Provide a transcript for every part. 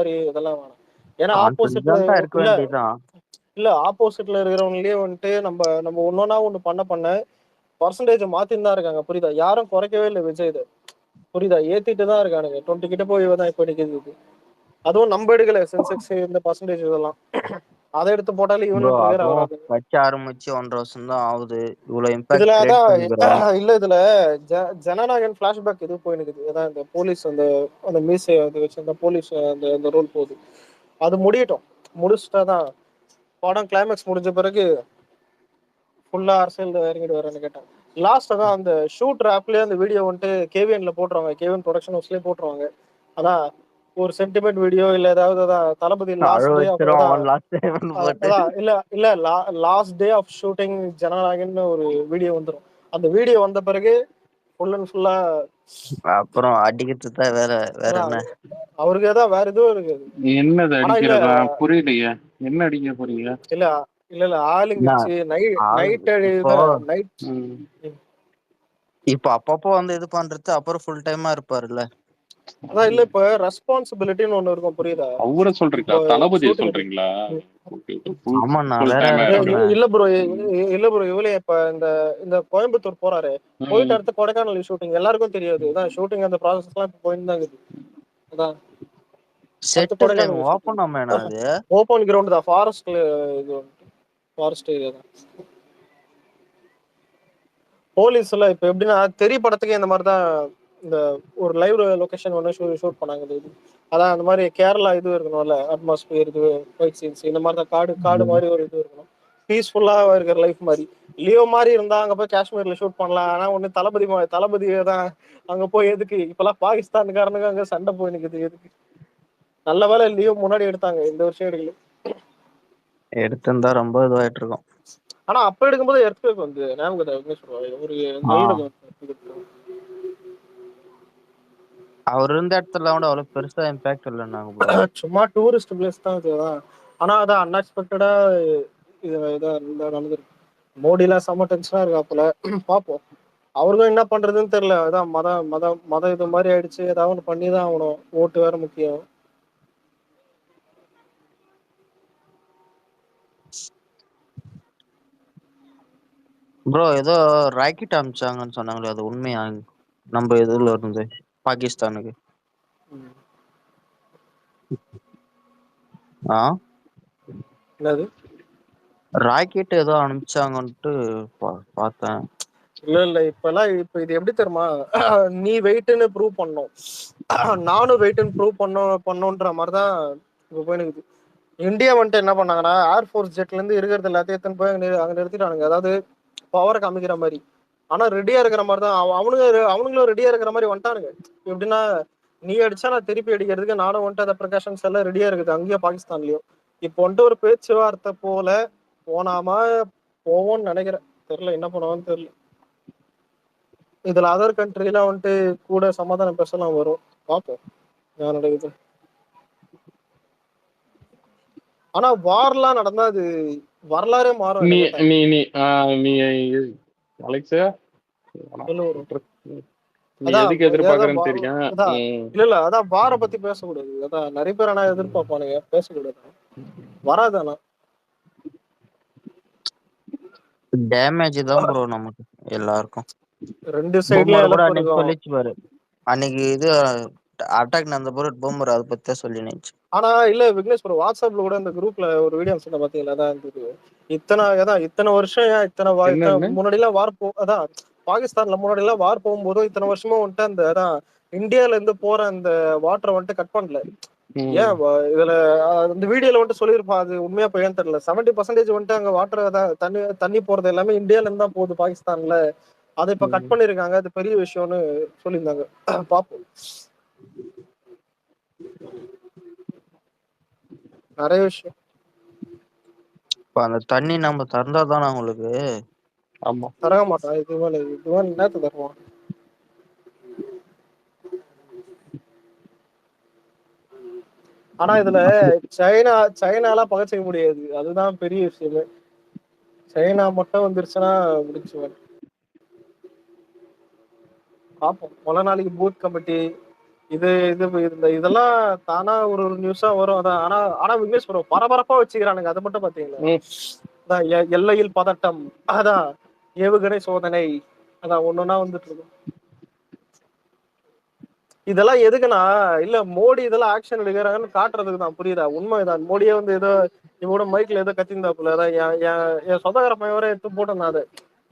இதெல்லாம் வேணாம். ஏன்னா ஆப்போசிட்ல கான்ஃபிடென்ட்டா இருக்க இல்ல வேண்டியதுதான். இல்ல ஆப்போசிட்ல இருக்கிறவங்களே வந்துட்டு நம்ம நம்ம ஒன்னொன்னா ஒண்ணு பண்ண பர்சன்டேஜ் மாத்தின்னு தான் இருக்காங்க. புரியுதா? யாரும் குறைக்கவே இல்லை விஜய் இது. புரியுதா? ஏத்திட்டு தான் இருக்கானுங்க. 20 கிட்ட போய் தான் இப்ப நிக்குது. அதுவும் நம்ம எடுக்கல சென்செக்ஸ் இந்த பர்சன்டேஜ் இதெல்லாம். அதை எடுத்து போட்டாலே ப்ரோ இவனும் ட்ரிகர் அதுவும் ஆகுறாது. கட்சி ஆரம்பிச்சு 1.5 வருஷம் தான் ஆகுது. இவ்வளவு இம்பாக்ட் இதுல கிரியேட் அதான் பண்ணிக்கிறோம். இல்ல இதுல ஜனநாயகன் பிளாஷ்பேக் இது போயினுக்குது. அதான் இந்த போலீஸ் அந்த அந்த மீசை அது வச்சு அந்த போலீஸ் அந்த அந்த ரோல் போகுது. அது முடியட்டும். முடிச்சுட்டாதான் படம் கிளைமேக்ஸ் முடிஞ்ச பிறகு ஃபுல்லா அரசியல் இறங்கிட்டு வரேன்னு கேட்டேன். லாஸ்ட் தான் அந்த ஷூட் ஆப்லயே அந்த வீடியோ வந்துட்டு கேவிஎன்ல போட்டுருவாங்க. கேவிஎன் ப்ரொடக்ஷன் ஹவுஸ்லயே போட்டுருவாங்க. அதான் ஒரு சென்டிமெண்ட் வீடியோ இல்ல ஏதாவது அதான் தளபதி அழ லாஸ்ட் டே வச்சிரும் அதான் அவன் லாஸ்ட் டைம் போட்டு. அதான் இல்ல இல்ல last day of shooting Jananayagan ஒரு வீடியோ வந்துடும். அந்த வீடியோ வந்த பிறகு ஃபுல் அண்ட் ஃபுல்லா அப்புறம் அடிக்கிறது தான் வேற அதான் என்ன. அவருக்கு ஏதாவது வேற எதுவும் இருக்காது. என்னது ஆனா இல்ல அடிக்கிறதா? புரியலையே, என்ன அடிக்க போறீங்க? இல்ல இல்ல இல்ல ஆளுங்கட்சி நைட் இப்போ நைட் இப்போ அப்பப்போ வந்து இது பண்றது, அப்புறம் ஃபுல் டைமா இருப்பாருல்ல. அதான் இல்ல இப்ப ரெஸ்பான்சிபிலிட்டின்னு ஒண்ணு இருக்கும். புரியுதா? அவரை சொல்றீங்களா? இப்போ தளபதியை ஷூட்டிங் சொல்றீங்களா? ஆமாண்ணா, ஃபுல் வேற டைமா யார இருக்கு. சொல்றேன். இல்ல ப்ரோ இல்ல ப்ரோ இவளே இப்ப இந்த இந்த கோயம்புத்தூர் போறாரு. போயிட்டு அடுத்து கொடைக்கானல் ஷூட்டிங் எல்லாருக்கும் தெரியாது. அதான் ஷூட்டிங் அந்த ப்ராசஸ் எல்லாம் இப்ப போயிட்டு தான் இருக்குது. அதான் அடுத்து செட் இல்லைங்க, கொடைக்கானல் ஷூட்டிங் ஓப்பன் ஆமேண்ணா அது. ஓப்பன் கிரவுண்ட் தான். ஃபாரஸ்ட்ல இது ஃபாரஸ்ட் ஏரியா தான். போலீஸ் எல்லாம் இப்ப எப்படின்னா தெரிய படத்துக்கு இந்த மாதிரி தான் இந்த ஒரு லைவ் லொகேஷன் ஒன்று ஷூட் பண்ணாங்க. இது அதான் அந்த மாதிரி கேரளா இது இருக்கணும்ல அட்மாஸ்பியர் இது ஃபைட் சீன்ஸ் இந்த மாதிரி தான் காடு மாதிரி ஒரு இது இருக்கணும். பீஸ்ஃபுல்லா இருக்கிற லைஃப் மாதிரி லியோ மாதிரி இருந்தா அங்க போய் காஷ்மீர்ல ஷூட் பண்ணலாம். ஆனா ஒண்ணு தளபதி தான் அங்க போய் எதுக்கு இப்பெல்லாம் பாகிஸ்தானுக்காரனுக்கு அங்க சண்டை போய் நிக்குது எதுக்கு? நல்ல வேலை லியோ முன்னாடி எடுத்தாங்க, இந்த வருஷம் எடுக்கல. எடுத்திருந்தா ரொம்ப இதுவாயிட்டு இருக்கும். ஆனா அப்ப எடுக்கும்போது எர்த்குவேக் வந்து ஞாபகம் சொல்லுவாங்க ஒரு நல்ல அவர் இருந்த இடத்துல கூட அவ்வளவு பெருசா இம்பாக்ட் இல்லைன்னாங்க ப்ரோ. சும்மா டூரிஸ்ட் பிளேஸ் தான் இதுதான். ஆனா அதான் அன்எக்ஸ்பெக்டடா இதா நடந்திருக்கு. மோடிலாம் செம்ம டென்ஷனா இருக்காப்புல. பாப்போம் அவருக்கும் என்ன பண்றதுன்னு தெரியல. அதான் மதம் இது மாதிரி ஆயிடுச்சு. ஏதாவது ஒன்று பண்ணி தான் ஆகணும். ஓட்டு வேற முக்கியம். ப்ரோ ஏதோ ராக்கெட் அனுப்பிச்சாங்கன்னு சொன்னாங்களே, அது உண்மையா? நம்ம இதுல இருந்து பாகிஸ்தானுக்கு என்னது ராக்கெட் ஏதோ அனுப்பிச்சாங்கன்ட்டு பார்த்தேன். இல்ல இப்ப இது எப்படி தெரியுமா? நீ வெயிட்னு ப்ரூவ் பண்ணும், நானும் வெயிட்னு ப்ரூவ் பண்ணுன்ற மாதிரிதான் இப்ப போயினுக்குது. இந்தியா வந்துட்டு என்ன பண்ணாங்கன்னா ஏர்ஃபோர்ஸ் ஜெட்ல இருந்து இருக்கிறது எல்லாத்தையும் எத்தனை போய் அங்க நிறுத்திட்டானுங்க. அதாவது பவரை காமிக்கிற மாதிரி. ஆனா ரெடியா இருக்கிற மாதிரி தான் அவனுங்களும் ரெடியா இருக்கிற மாதிரி வந்துட்டானுங்க. எப்படின்னா நீ அடிச்சா நான் திருப்பி அடிக்கிறதுக்கு நானும் வந்துட்டு அந்த ப்ரிகாஷன்ஸ் எல்லாம் ரெடியா இருக்குது அங்கேயும் பாகிஸ்தான்லயும். இப்போ வந்துட்டு ஒரு பேச்சுவார்த்தை போல போனாமா போவோம்னு நினைக்கிறேன். தெரியல என்ன பண்ணுவான்னு தெரியல. இதுல அதர் கண்ட்ரிலாம் வந்துட்டு கூட சமாதானம் பேசலாம் வரும். பார்ப்போம் என்ன நடக்குது. ஆனா வார்லாம் நடந்தா அது வரலாறே மாறும் நீ என்ன கேட்டா. நீ நீ நீ அலெக்ஸா நீ அதான் எதுக்கு எதிர்பார்க்கறேன்னு தெரியும். அதான் இல்ல அதான் வார பத்தி பேசக்கூடாது. அதான் நிறைய பேர் ஆனா எதிர்பார்ப்பானுங்க, பேசக்கூடாது. வராது. ஆனா டேமேஜ் தான் ப்ரோ நமக்கு எல்லாருக்கும். ரெண்டு சைட்லயும் பூமர் கூட இழப்பு அன்னைக்கு இருக்கும். சொல்லிச்சு பாரு, அன்னைக்கு இது அட்டாக் நடந்த போது பூமர் அதை பத்தி சொல்லி நினைச்சு. ஆனா இல்ல விக்னேஷ் ப்ரோ வாட்ஸ்அப்ல கூட இந்த குரூப்ல ஒரு வீடியோ சொன்ன பாத்தீங்களா? அதான் இருந்தது. இத்தனை வருஷம் ஏன் இத்தனை முன்னாடி எல்லாம் வார் அதான் பாகிஸ்தான்ல முன்னாடி எல்லாம் வார் போகும்போதும் இத்தனை வருஷமும் வந்துட்டு அந்த அதான் இந்தியால இருந்து போற அந்த வாட்டரை வந்துட்டு கட் பண்ணல. ஏன் இதுல இந்த வீடியோல வந்துட்டு சொல்லியிருப்பான். அது உண்மையா பையன் தெரியல. 70% வந்துட்டு அங்க வாட்டர் தண்ணி போறது எல்லாமே இந்தியால இருந்து தான் போகுது பாகிஸ்தான்ல. அதை இப்ப கட் பண்ணிருக்காங்க. அது பெரிய விஷயம்னு சொல்லியிருந்தாங்க. பாப்போம். நிறைய விஷயம். இப்ப அந்த தண்ணி நம்ம திறந்தாதானே அவங்களுக்கு. ஆமா தரக மாட்டான். இதுவான் நேரத்தை தருவான். ஆனா இதுல சைனாலாம் பகச்சிக்க முடியாது. அதுதான் பெரிய விஷயமே. சைனா மட்டும் வந்துருச்சுன்னா முடிச்சுவேன். பார்ப்போம். பல நாளைக்கு பூத் கமிட்டி இது இது இதெல்லாம் தானா ஒரு நியூஸா வரும். அதான் ஆனா ஆனா விக்னேஷ் ப்ரோ பரபரப்பா வச்சுக்கிறானுங்க. அதை மட்டும் பாத்தீங்களா? ம். அதான் எல்லையில் பதட்டம், அதான் ஏவுகணை சோதனை, அதான் ஒன்னொன்னா வந்துட்டு இருக்கும். இதெல்லாம் எதுக்குன்னா இல்ல மோடி இதெல்லாம் ஆக்ஷன் எடுக்கிறாங்கன்னு காட்டுறதுக்கு தான். புரியுதா? உண்மைதான். மோடியே வந்து ஏதோ இவட மைக்ல ஏதோ கத்திருந்தாப்புல. அதான் என் சொந்தக்கார பையன் வரை எடுத்து போட்டிருந்தான். அதை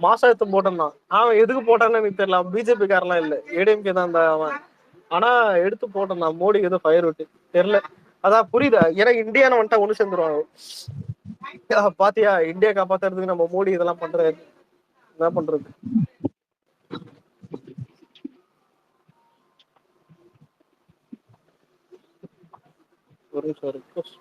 மாசம் எடுத்து போட்டிருந்தான். அவன் எதுக்கு போட்டான்னு எனக்கு தெரியல. பிஜேபி காரெல்லாம் இல்ல, ஏடிஎம்கே தான் அவன். ஆனா எடுத்து போட்டிருந்தான். மோடி ஏதோ ஃபயர் விட்டு தெரியல. அதான் புரியுதா? ஏன்னா இந்தியான்னு வந்துட்டா ஒண்ணு சேர்ந்துருவாங்க. பாத்தியா, இந்தியா காப்பாத்துறதுக்கு நம்ம மோடி இதெல்லாம் பண்றாரு. என்ன பண்றது? ஒரு நிமிஷம் request.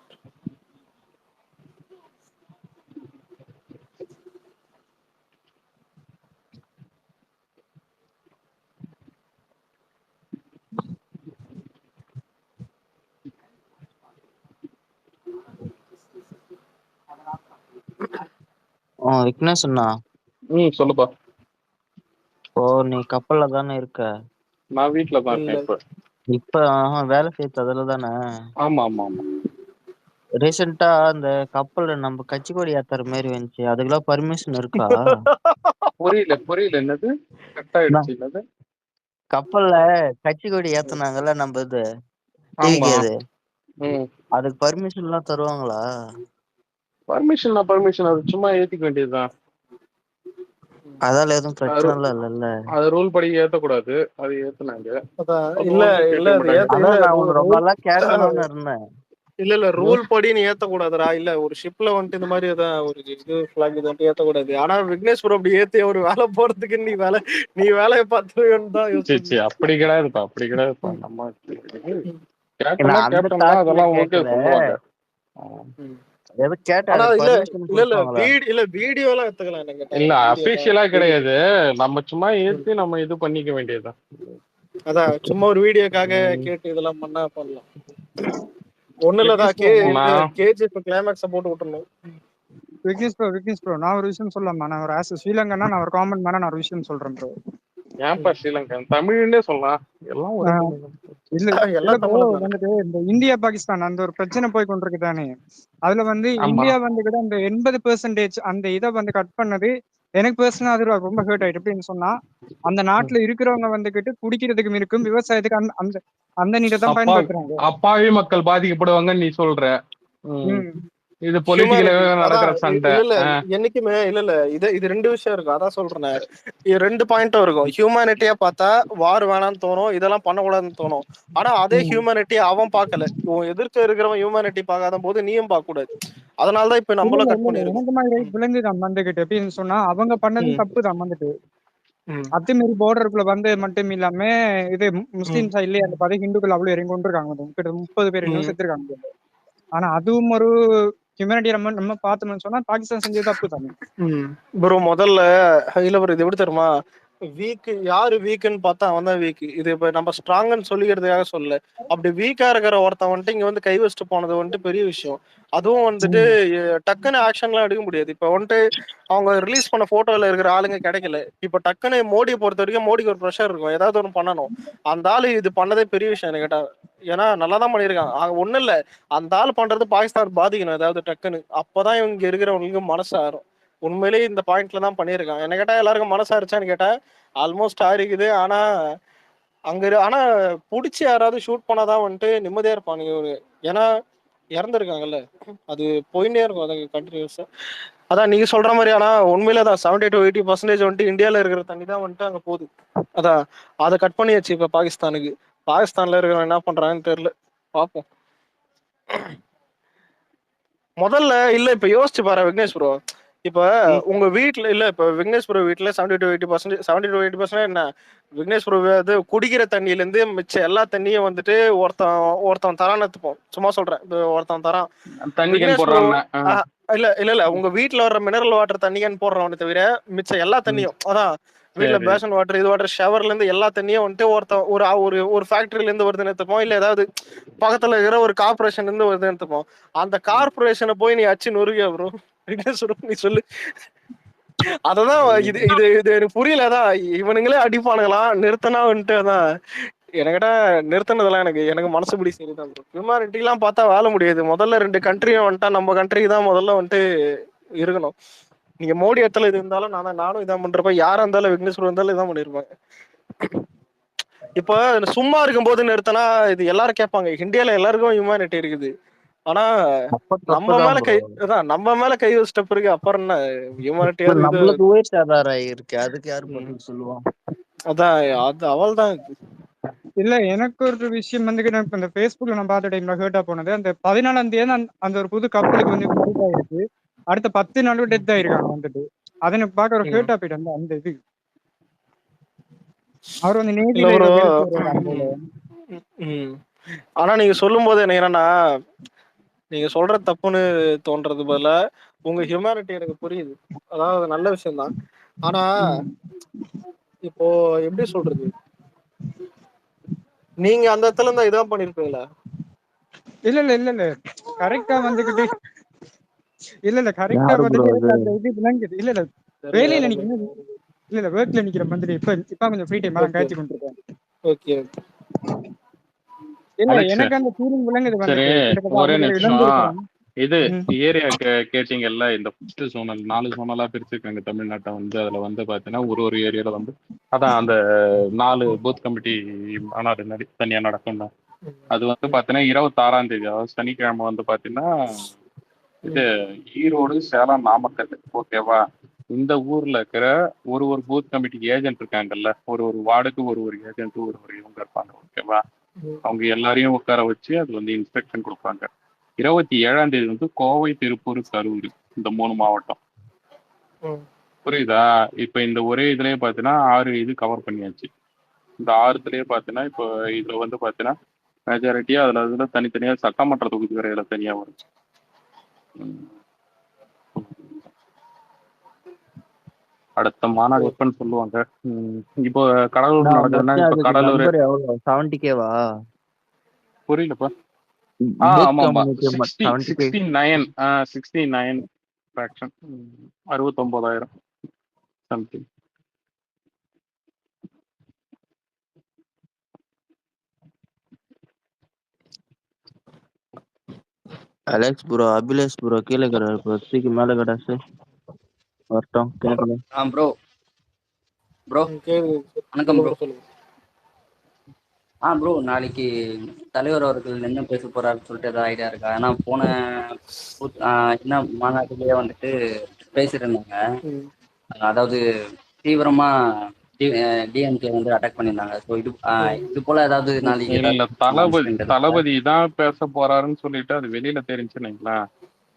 விக்னேஷ் அண்ணா, சொல்லுப்பா. ஓ நீ கப்பல்ல தானே இருக்க? நான் வீட்டுல தான் இல்ல இருக்கேன் இப்ப. இப்ப வேலை செய்யறது அதுல தானே? ஆமா ஆமா ஆமா. ரீசெண்டா அந்த கப்பல்ல நம்ம கட்சி கொடி ஏத்துற மாதிரி வந்துச்சு. அதுக்கெல்லாம் பர்மிஷன் இருக்கா? புரியல புரியல, என்னது கட் ஆயிடுச்சு? என்னது? கப்பல்ல கட்சி கொடி ஏத்துனாங்கல்ல நம்ம இது ஆமா. டிவிக்கு, அது ம். அதுக்கு பர்மிஷன் எல்லாம் தருவாங்களா? பர்மிஷன் அது சும்மா ஏத்திக்க வேண்டியதுதான். அதால எதுவும் பிரச்சனை எல்லாம் இல்லல்ல? அது ரூல் படி ஏத்தக்கூடாது, அது ஏத்துனாங்க. அதான் அப்ப இல்ல ஒண்ணும் இல்ல கேட்க அது மாட்டாங்க. ஏத்த இல்ல அதான் நான் உன்னை ரொம்ப ரூல் நாளா கேட்கணும்னு இருந்தேன். இல்ல ரூல் படி நீ ஏத்தக்கூடாதுடா. இல்ல ஒரு ஷிப்ல வந்துட்டு இந்த மாதிரி ஏதாவது ஒரு இது பிளாக் இது வந்துட்டு ஏத்தக்கூடாது. ஆனா விக்னேஷ் ப்ரோ அப்படி ஏத்தி ஒரு வேலை போறதுக்கு நீ வேலையை பார்த்துருவேன்னு தான் சரி யோசிச்சு. சரி, அப்படி கிடையாதுப்பா, அப்படி கிடையாதுப்பா. நம்ம நான் அந்த கேப்டன்னா தாட்ல அதெல்லாம் ஓகே கேட்கல. சொல்லுவாங்க. எது கேட்டா ஆனா அதுக்கு இல்ல பர்மிஷன் இல்ல இல்ல கொடுப்பாங்களா? இல்ல வீடியோ எல்லாம் எடுத்துக்கலாம். என்ன கேட்டா இல்ல வீடியோ எல்லாம் அபிஷியலா கிடையாது, நம்ம சும்மா ஏத்தி நம்ம இது பண்ணிக்க வேண்டியதுதான். அதான் சும்மா ஒரு வீடியோக்காக ம். கேட்டு இதெல்லாம் பண்ணலாம். ஒண்ணு இல்லதான் விக்னேஷ் ப்ரோ கேஜிஎஃப் கிளைமேக்ஸ போட்டு விட்டுருணும். விக்னேஷ் ப்ரோ நான் ஒரு விஷயம் சொல்லலாமா? நான் ஒரு ஆஸ் ஸ்ரீலங்கனா நான் ஒரு காமன் மேனா நான் ஒரு விஷயம் சொல்றேன் ப்ரோ. ஏன்பா ஸ்ரீலங்கா தமிழ்னே சொல்லலாம், எல்லாம் ஒரே தமிழ். இல்ல இல்ல எல்லாம் ப்ரோ, தமிழ் தானே. வந்துட்டு இந்த இந்தியா பாகிஸ்தான் அந்த ஒரு பிரச்சனை போய் கொண்டிருக்கு தானே, அதுல வந்து ஆமா. இந்தியா வந்து கூட அந்த 80% அந்த இதை வந்து கட் பண்ணது எனக்கு பர்சனலா அது ரொம்ப ஹர்ட் ஆயிட்டு. எப்படின்னு சொன்னா, அந்த நாட்டுல இருக்கிறவங்க வந்துகிட்டு குடிக்கிறதுக்கும் இருக்கும், விவசாயத்துக்கு அந்த அந்த அந்த நீரை தான் பயன்படுத்துறாங்க. அப்பாவி மக்கள் பாதிக்கப்படுவாங்கன்னு நீ சொல்ற. ம். இது பொலிட்டிக்கலாவே ஹியூமானிட்டி நடக்கிற அதான் சண்டை. இல்ல என்னைக்குமே இல்ல இது ரெண்டு விஷயம் இருக்கும். அதான் சொல்றேன். இது ரெண்டு பாயிண்ட்டும் இருக்கும். ஹியூமானிட்டியா பார்த்தா வார் வேணாம்னு தோணும், இதெல்லாம் பண்ணக்கூடாதுன்னு தோணும். ஆனா அதே ஹியூமானிட்டி அவன் பார்க்கல. உன் எதிர்க்க இருக்கிறவன் ஹியூமானிட்டி பார்க்காத போது நீயும் பார்க்க கூடாது. அதனாலதான் இப்ப இல்ல நம்மளும் இல்ல கட் இல்ல இல்ல பண்ணிருக்கோம். எனக்கு மாதிரி விளங்குதான் வந்துகிட்டு. எப்படின்னு சொன்னா அவங்க பண்ணதும் தப்பு தான் வந்துட்டு. அத்துமீறி பார்டருக்குள்ள வந்து மட்டும் இல்லாம இது முஸ்லீம் சைட்லயே அந்த பதை ஹிந்துக்கள் அவ்வளவு இறங்கி கொண்டிருக்காங்க. கிட்ட 30 பேர் இன்னும் செத்துருக்காங்க. ஆனா அதுவும் ஒரு ஹியூமனிட்டி நம்ம பார்த்தோம்னு சொன்னா பாகிஸ்தான் செஞ்சது தப்பு தானே. ப்ரோ முதல்ல இல்ல ப்ரோ இது எப்படி தெரியுமா, வீக் யாரு வீக்குன்னு பார்த்தா அவன் தான் வீக். இது இப்ப நம்ம ஸ்ட்ராங்னு சொல்லிக்கிறதுக்காக சொல்லல. அப்படி வீக்கா இருக்கிற ஒருத்தன் வந்துட்டு இங்க வந்து கை வச்சுட்டு போனது வந்துட்டு பெரிய விஷயம். அதுவும் வந்துட்டு டக்குன்னு ஆக்ஷன்லாம் எடுக்க முடியாது. இப்ப வந்துட்டு அவங்க ரிலீஸ் பண்ண போட்டோல இருக்கிற ஆளுங்க கிடைக்கல. இப்ப டக்குன்னு மோடியை பொறுத்த வரைக்கும் மோடிக்கு ஒரு ப்ரெஷர் இருக்கும், ஏதாவது ஒண்ணு பண்ணணும். அந்த ஆளு இது பண்ணதே பெரிய விஷயம் எனக்கு கேட்டா. ஏன்னா நல்லா தான் பண்ணியிருக்கான். ஒண்ணும் இல்ல, அந்த ஆள் பண்றது பாகிஸ்தான் பாதிக்கணும் ஏதாவது டக்குன்னு. அப்பதான் இவங்க இருக்கிறவங்களுக்கு மனசு ஆறும். உண்மையிலேயே இந்த பாயிண்ட்ல தான் பண்ணியிருக்கான். என்ன கேட்டா எல்லாருக்கும் மனசா இருச்சான்னு கேட்டா ஆல்மோஸ்ட் ஆறிக்குது. ஆனா ஆனா புடிச்சு யாராவது ஷூட் பண்ணாதான் வந்துட்டு நிம்மதியா இருப்பானுங்க இவரு. ஏன்னா இறந்துருக்காங்கல்ல, அது போயிட்டே இருக்கும் அது கண்டினியூஸா. அதான் நீங்க சொல்ற மாதிரி. ஆனா உண்மையில தான் 70 to 80% வந்துட்டு இந்தியால இருக்கிற தண்ணி தான் வந்துட்டு அங்க போகுது. அதான் அதை கட் பண்ணியாச்சு இப்ப பாகிஸ்தானுக்கு. பாகிஸ்தான்ல இருக்கிறவன் என்ன பண்றாங்கன்னு தெரியல, பாப்போம். முதல்ல இல்ல இப்ப யோசிச்சு பாரு விக்னேஷ் ப்ரோ. இப்ப உங்க வீட்டுல இல்ல, இப்ப விக்னேஷ் ப்ரோ வீட்டுல 70 to 80% என்ன, விக்னேஷ் ப்ரோ அது குடிக்கிற தண்ணியில இருந்து மிச்சம் எல்லா தண்ணியும் வந்துட்டு ஒருத்தன் தரான்னு எடுத்துப்போம். சும்மா சொல்றேன், ஒருத்தன் தரான். தண்ணி கேன் விக்னேஷ் ப்ரோ போடுறான்னு. இல்ல உங்க வீட்டுல வர்ற மினரல் வாட்டர் தண்ணி கேன் போடுறவனு தவிர மிச்சம் எல்லா தண்ணியும் அதான் வீட்டுல சரி. பேஷன் வாட்டர் இது வாட்டர் ஷவர்ல இருந்து எல்லா தண்ணியும் வந்துட்டு ஒருத்தன் ஒரு ஃபேக்டரியில இருந்து வருதுன்னு எடுத்துப்போம். இல்ல ஏதாவது பக்கத்துல இருக்கிற ஒரு கார்பரேஷன் இருந்து வருதுன்னு எடுத்துப்போம். அந்த கார்பரேஷனை போய் நீ அச்சு நொறுகியா ப்ரோ? நீ சொல்லு. அததான் இது இது இது எனக்கு புரியல. அதான் இவனுங்களே அடிப்பானுங்களாம், நிறுத்தனா வந்துட்டு அதான் எனக்கிட்ட நிறுத்தினதெல்லாம் எனக்கு எனக்கு மனசுபடி சரிதான் ப்ரோ. ஹியூமானிட்டிலாம் பார்த்தா வாழ முடியாது. முதல்ல 2 கண்ட்ரியும் வந்துட்டா நம்ம கண்ட்ரி தான் முதல்ல வந்துட்டு இருக்கணும். நீங்க மோடி இடத்துல இது இருந்தாலும் நானும் இதான் பண்றப்ப யாரா இருந்தாலும் விக்னேஸ்வர் இருந்தாலும் இதான் பண்ணிருப்பாங்க. இப்போ சும்மா இருக்கும்போது நிறுத்தினா இது எல்லாரும் கேட்பாங்க. இந்தியால எல்லாருக்கும் ஹியூமானிட்டி இருக்குது. ஆனா அப்ப நம்ம தப்புதான் மேல ப்ரோ. நம்ம மேல கை வச்சிட்ட பிறகு அப்புறம் என்ன ஹியூமானிட்டியா இது? நம்மளுக்கு உயிர் சேதாரம் இருக்கு, அதுக்கு யாரு ம். பதில் சொல்லுவான்? அதான் அது அவள் தான். இல்ல எனக்கு ஒரு விஷயம் வந்து நான் இப்ப இந்த Facebookல நான் பார்த்த டைம்ல ஹேர்ட்டா போனது, அந்த 14ஆம் தேதி அந்த ஒரு புது கப்பலுக்கு வந்து ஃபிளைட் ஆயிருக்கு. அடுத்த 10 நாளும் டெத் ஆயிருக்காங்க வந்துட்டு. அதை எனக்கு பார்க்க ஒரு ஹேர்ட்டா போயிட்டு அந்த அந்த இது அவர் வந்து இல்ல நேவில ப்ரோ. ஏதோ வேலை செய்யறாரு அந்த போல. ஆனா நீங்க சொல்லும் போது எனக்கு என்னன்னா, நீங்க சொல்ற தப்புன்னு தோன்றது பதிலா உங்க ஹியூமானிட்டி எனக்கு புரியுது. அதாவது நல்ல விஷயம் தான். ஆனா இப்போ எப்படி சொல்றது, நீங்க அந்த இடத்துல இருந்தா இதான் பண்ணிருப்பீங்களா? இல்ல இல்ல இல்ல இல்ல கரெக்டா வந்துகிட்டு இல்ல கரெக்டா யாரு ப்ரோ வந்துட்டு அது? எனக்கு அந்த இது விளங்குது. இல்ல இல்ல தெரியல வேலையில யாருன்னு. நிக்கிறேன். இல்ல இல்ல ஒர்க்ல நிக்கிற மாதிரி இப்ப கொஞ்சம் ஃப்ரீ டைம் தான் ஓகே காய்ச்சி கொண்டிருக்கேன். ஓகே. இல்ல அலெக்ஸ் எனக்கு அந்த ஃபீலிங் விளங்குது சரி, வந்துட்டு கிட்டத்தட்ட ஒரே அவங்க நிமிஷம். இழந்திருக்கிறாங்க. இது ம். ஏரியா கேட்டீங்கல்ல, இந்த ஃபர்ஸ்ட் சோனல் 4 சோனலா பிரிச்சிருக்காங்க தமிழ்நாட்டை வந்து. அதுல வந்து பாத்தீங்கன்னா ஒரு ஏரியால வந்து அதான் அந்த 4 பூத் கமிட்டி மாநாடு தனியா நடக்கும். அது வந்து பாத்தீங்கன்னா 26ஆம் தேதி, அதாவது சனிக்கிழமை வந்து பாத்தீங்கன்னா இது ஈரோடு, சேலம், நாமக்கல். ஓகேவா? இந்த ஊர்ல இருக்கிற ஒரு பூத் கமிட்டி ஏஜென்ட் இருக்காங்கல்ல, ஒரு வார்டுக்கு ஒரு ஏஜென்ட் ஒரு இவங்க இருப்பாங்க. ஓகேவா? அவங்க எல்லாரையும் உட்கார வச்சு அது வந்து இன்ஸ்ட்ரக்ஷன் கொடுப்பாங்க. 27ஆம் தேதி வந்து கோவை, திருப்பூர், கரூர், இந்த 3 மாவட்டம். புரியுதா? இப்ப இந்த ஒரே இதுலயே பாத்தீங்கன்னா 6 இது கவர் பண்ணியாச்சு. இந்த 6துலயே பாத்தீங்கன்னா இப்போ இதுல வந்து பாத்தீங்கன்னா மெஜாரிட்டியா அதுல தனித்தனியா சட்டமன்ற தொகுதி வரையில தனியா வரும். அடுத்த மாநாடு எப்பன்னு சொல்லுவாங்க. இப்போ கடலூர் நடக்குதுன்னா இப்ப அதுக்கு கடலூர் நம்பர் எவ்வளவு? 70K-வா? புரியலப்பா. பூத் ஆமா ஆமா community 70K. 69 fraction. 69,000 something. Alex bro, Abilesh bro கீழே இருக்கிறாரு ப்ரோ, தூக்கி மேல கடாசு வரட்டும். கேட்கல. ப்ரோ வணக்கம் ப்ரோ. ப்ரோ நாளைக்கு தலைவர் அவர்கள் என்ன பேச போறாருன்னு சொல்லிட்டு ஏதாவது ஐடியா இருக்கா? ஏன்னா போன என்ன மாநாட்டிலேயே வந்துட்டு பேசியிருந்தாங்க. அதாவது தீவிரமா டிஎம்கே வந்து அட்டாக் பண்ணியிருந்தாங்க. ஸோ இது போல ஏதாவது நாளைக்கு இல்ல, ஏதாவது தளபதி தான் பேச போறாருன்னு சொல்லிட்டு அது வெளியில தெரிஞ்சுனீங்களா?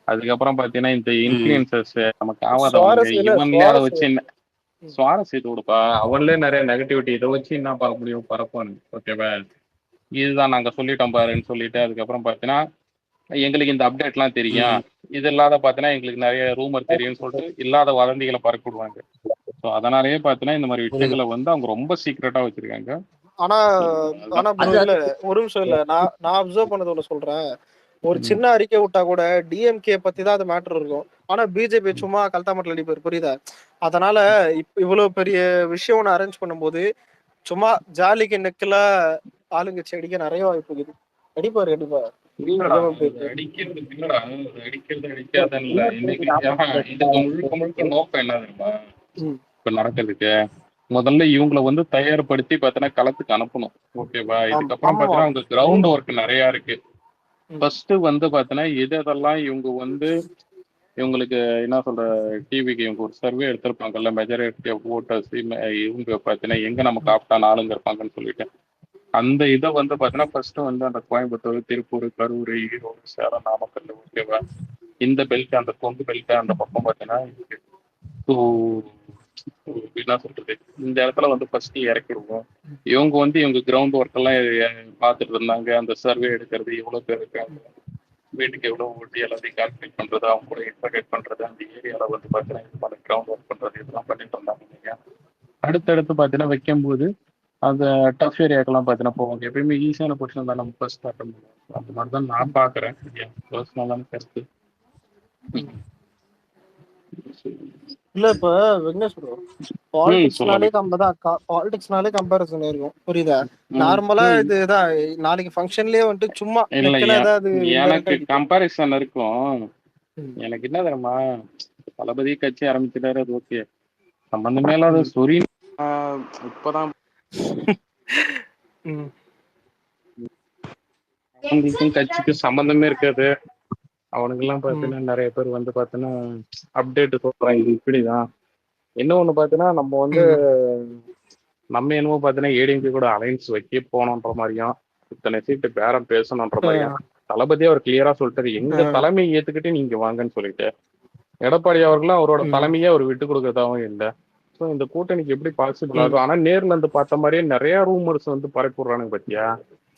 அதுக்கப்புறம் பாத்தீங்கன்னா இந்த இன்ஃபுளுசர்ஸ் நமக்கு ஆகாதவங்க இவன்லயே அதை வச்சு என்ன சுவாரஸ்யத்தை கொடுப்பா, அவன்லயே நிறைய நெகட்டிவிட்டி இதை வச்சு என்ன பார்க்க முடியும் பரப்பான்னு. ஓகேவா? இதுதான் நாங்க சொல்லிட்டோம் பாருன்னு சொல்லிட்டு அதுக்கப்புறம் பாத்தீங்கன்னா எங்களுக்கு இந்த அப்டேட்லாம் தெரியும், இது இல்லாத பாத்தீங்கன்னா எங்களுக்கு நிறைய ரூமர் தெரியும்னு சொல்லிட்டு இல்லாத வதந்திகளை பரப்பி விடுவாங்க. ஸோ அதனாலேயே பாத்தீங்கன்னா இந்த மாதிரி விஷயங்களை வந்து அவங்க ரொம்ப சீக்கிரட்டா வச்சிருக்காங்க. ஆனா ப்ரோ இல்ல, ஒரு நிமிஷம் இல்ல, நான் அப்சர்வ் பண்ணது ஒண்ணு சொல்றேன். ஒரு சின்ன அறிக்கை விட்டா கூட டிஎம்கே பத்தி தான் அது மேட்டர் இருக்கும். ஆனா பிஜேபி சும்மா கல்தாமட்டில் அடிப்பாரு. புரியுதா? அதனால இவ்வளவு பெரிய விஷயம் ஒன்று அரேஞ்ச் பண்ணும்போது சும்மா ஜாலிக்கு நெக்கில ஆளுங்கட்சி அடிக்க நிறைய வாய்ப்பு இருக்குது. அடிப்பாரு கண்டிப்பா. அடிக்கிறது இல்லடா, அடிக்கிறது அடிக்காதன்னு இல்ல. இதுக்கு முழுக்க நோக்கம் என்ன தெரியுமா? இப்ப நடக்கிறதுக்கு முதல்ல இவங்களை வந்து தயார்படுத்தி பார்த்தீங்கன்னா களத்துக்கு அனுப்பணும். ஓகேவா? இதுக்கப்புறம் பார்த்தீங்கன்னா அவங்க கிரவுண்ட் ஒர்க் நிறைய இருக்கு. ஃபர்ஸ்ட் வந்து பார்த்தீங்கன்னா எதெல்லாம் இவங்க வந்து இவங்களுக்கு என்ன சொல்ற டிவிக்கு இவங்க ஒரு சர்வே எடுத்திருப்பாங்கல்ல, மெஜாரிட்டி ஆஃப் ஓட்டர்ஸ் இவங்க பார்த்தீங்கன்னா எங்க நமக்கு ஆப்டான ஆளுங்க இருப்பாங்கன்னு சொல்லிட்டு அந்த இதை வந்து பார்த்தீங்கன்னா ஃபர்ஸ்ட் வந்து அந்த கோயம்புத்தூர், திருப்பூர், கரூர், ஈரோடு, சேலம், நாமக்கல். ஓகேவா? இந்த பெல்ட் அந்த கொங்கு பெல்ட் அந்த பக்கம் பார்த்தீங்கன்னா என்ன சொல்றது, இந்த இடத்துல வந்து ஃபர்ஸ்ட் இறக்கிடுவோம். இவங்க வந்து இவங்க கிரவுண்ட் ஒர்க் எல்லாம் பார்த்துட்டு இருந்தாங்க. அந்த சர்வே எடுக்கிறது, எவ்வளவு பேர் இருக்காங்க, வீட்டுக்கு எவ்வளவு ஓட்டி எல்லாத்தையும் கால்குலேட் பண்றது, அவங்க கூட இன்டர்கேட் பண்றது, அந்த ஏரியாவில் வந்து பார்த்தீங்கன்னா கிரவுண்ட் ஒர்க் பண்றது, இதெல்லாம் பண்ணிட்டு இருந்தாங்க. நீங்க அடுத்தடுத்து பார்த்தீங்கன்னா வைக்கும்போது அந்த டஃப் ஏரியாக்கெல்லாம் பார்த்தீங்கன்னா போவாங்க. எப்பயுமே ஈஸியான பொசிஷன் தான் நம்ம ஃபர்ஸ்ட் அட்டன் பண்ணுவோம். அந்த மாதிரி தான் நான் பார்க்குறேன். பர்சனலான கருத்து. இல்ல இப்ப விக்னேஷ் ப்ரோ, சொல்லுங்க. பாலிடிக்ஸ்னாலே கம்பேரிசன் இருக்கும், புரியுதா? ம், நார்மலா ம். இதுதான் நாளைக்கு ஃபங்க்ஷன்லயே வந்துட்டு சும்மா இல்ல நெக்கல ஏதாவது இன்டைரக்டா எனக்கு அடிப்போம். கம்பாரிசன் இருக்கும். ம். எனக்கு என்ன தெரியுமா, தளபதி கட்சி ஆரம்பிச்சிட்டாரு, அது ஓகே. சம்பந்தமே இல்லாத சொரி இப்பதான் ம். அவங்களுக்கும் கட்சிக்கும் சம்பந்தமே இருக்காது. அவனுக்கெல்லாம் ம். பார்த்தீங்கன்னா நிறைய பேர் வந்து பார்த்தீங்கன்னா அப்டேட் சொல்றாங்க, இது இப்படிதான். என்ன ஒண்ணு பார்த்தீங்கன்னா நம்ம வந்து ம். நம்ம என்னமோ பார்த்தீங்கன்னா ஏடிஎம்கே கூட அலைன்ஸ் வைக்க போனோன்ற மாதிரியும் இத்தனை சீட்டு பேரம் பேசணுன்ற மாதிரியும் தளபதி அவர் கிளியரா சொல்லிட்டாரு, எங்க தலைமையை ஏத்துக்கிட்டு நீங்க வாங்கன்னு சொல்லிட்டு. எடப்பாடி அவர்களும் அவரோட தலைமையை அவர் விட்டு கொடுக்கறதாவும் இல்லை. ஸோ இந்த கூட்டணிக்கு எப்படி பாசிபிள் ஆகும்? ஆனா நேர்ல இருந்து பார்த்த மாதிரியே நிறைய ரூமர்ஸ் வந்து பரப்பிடுறானுங்க பத்தியா.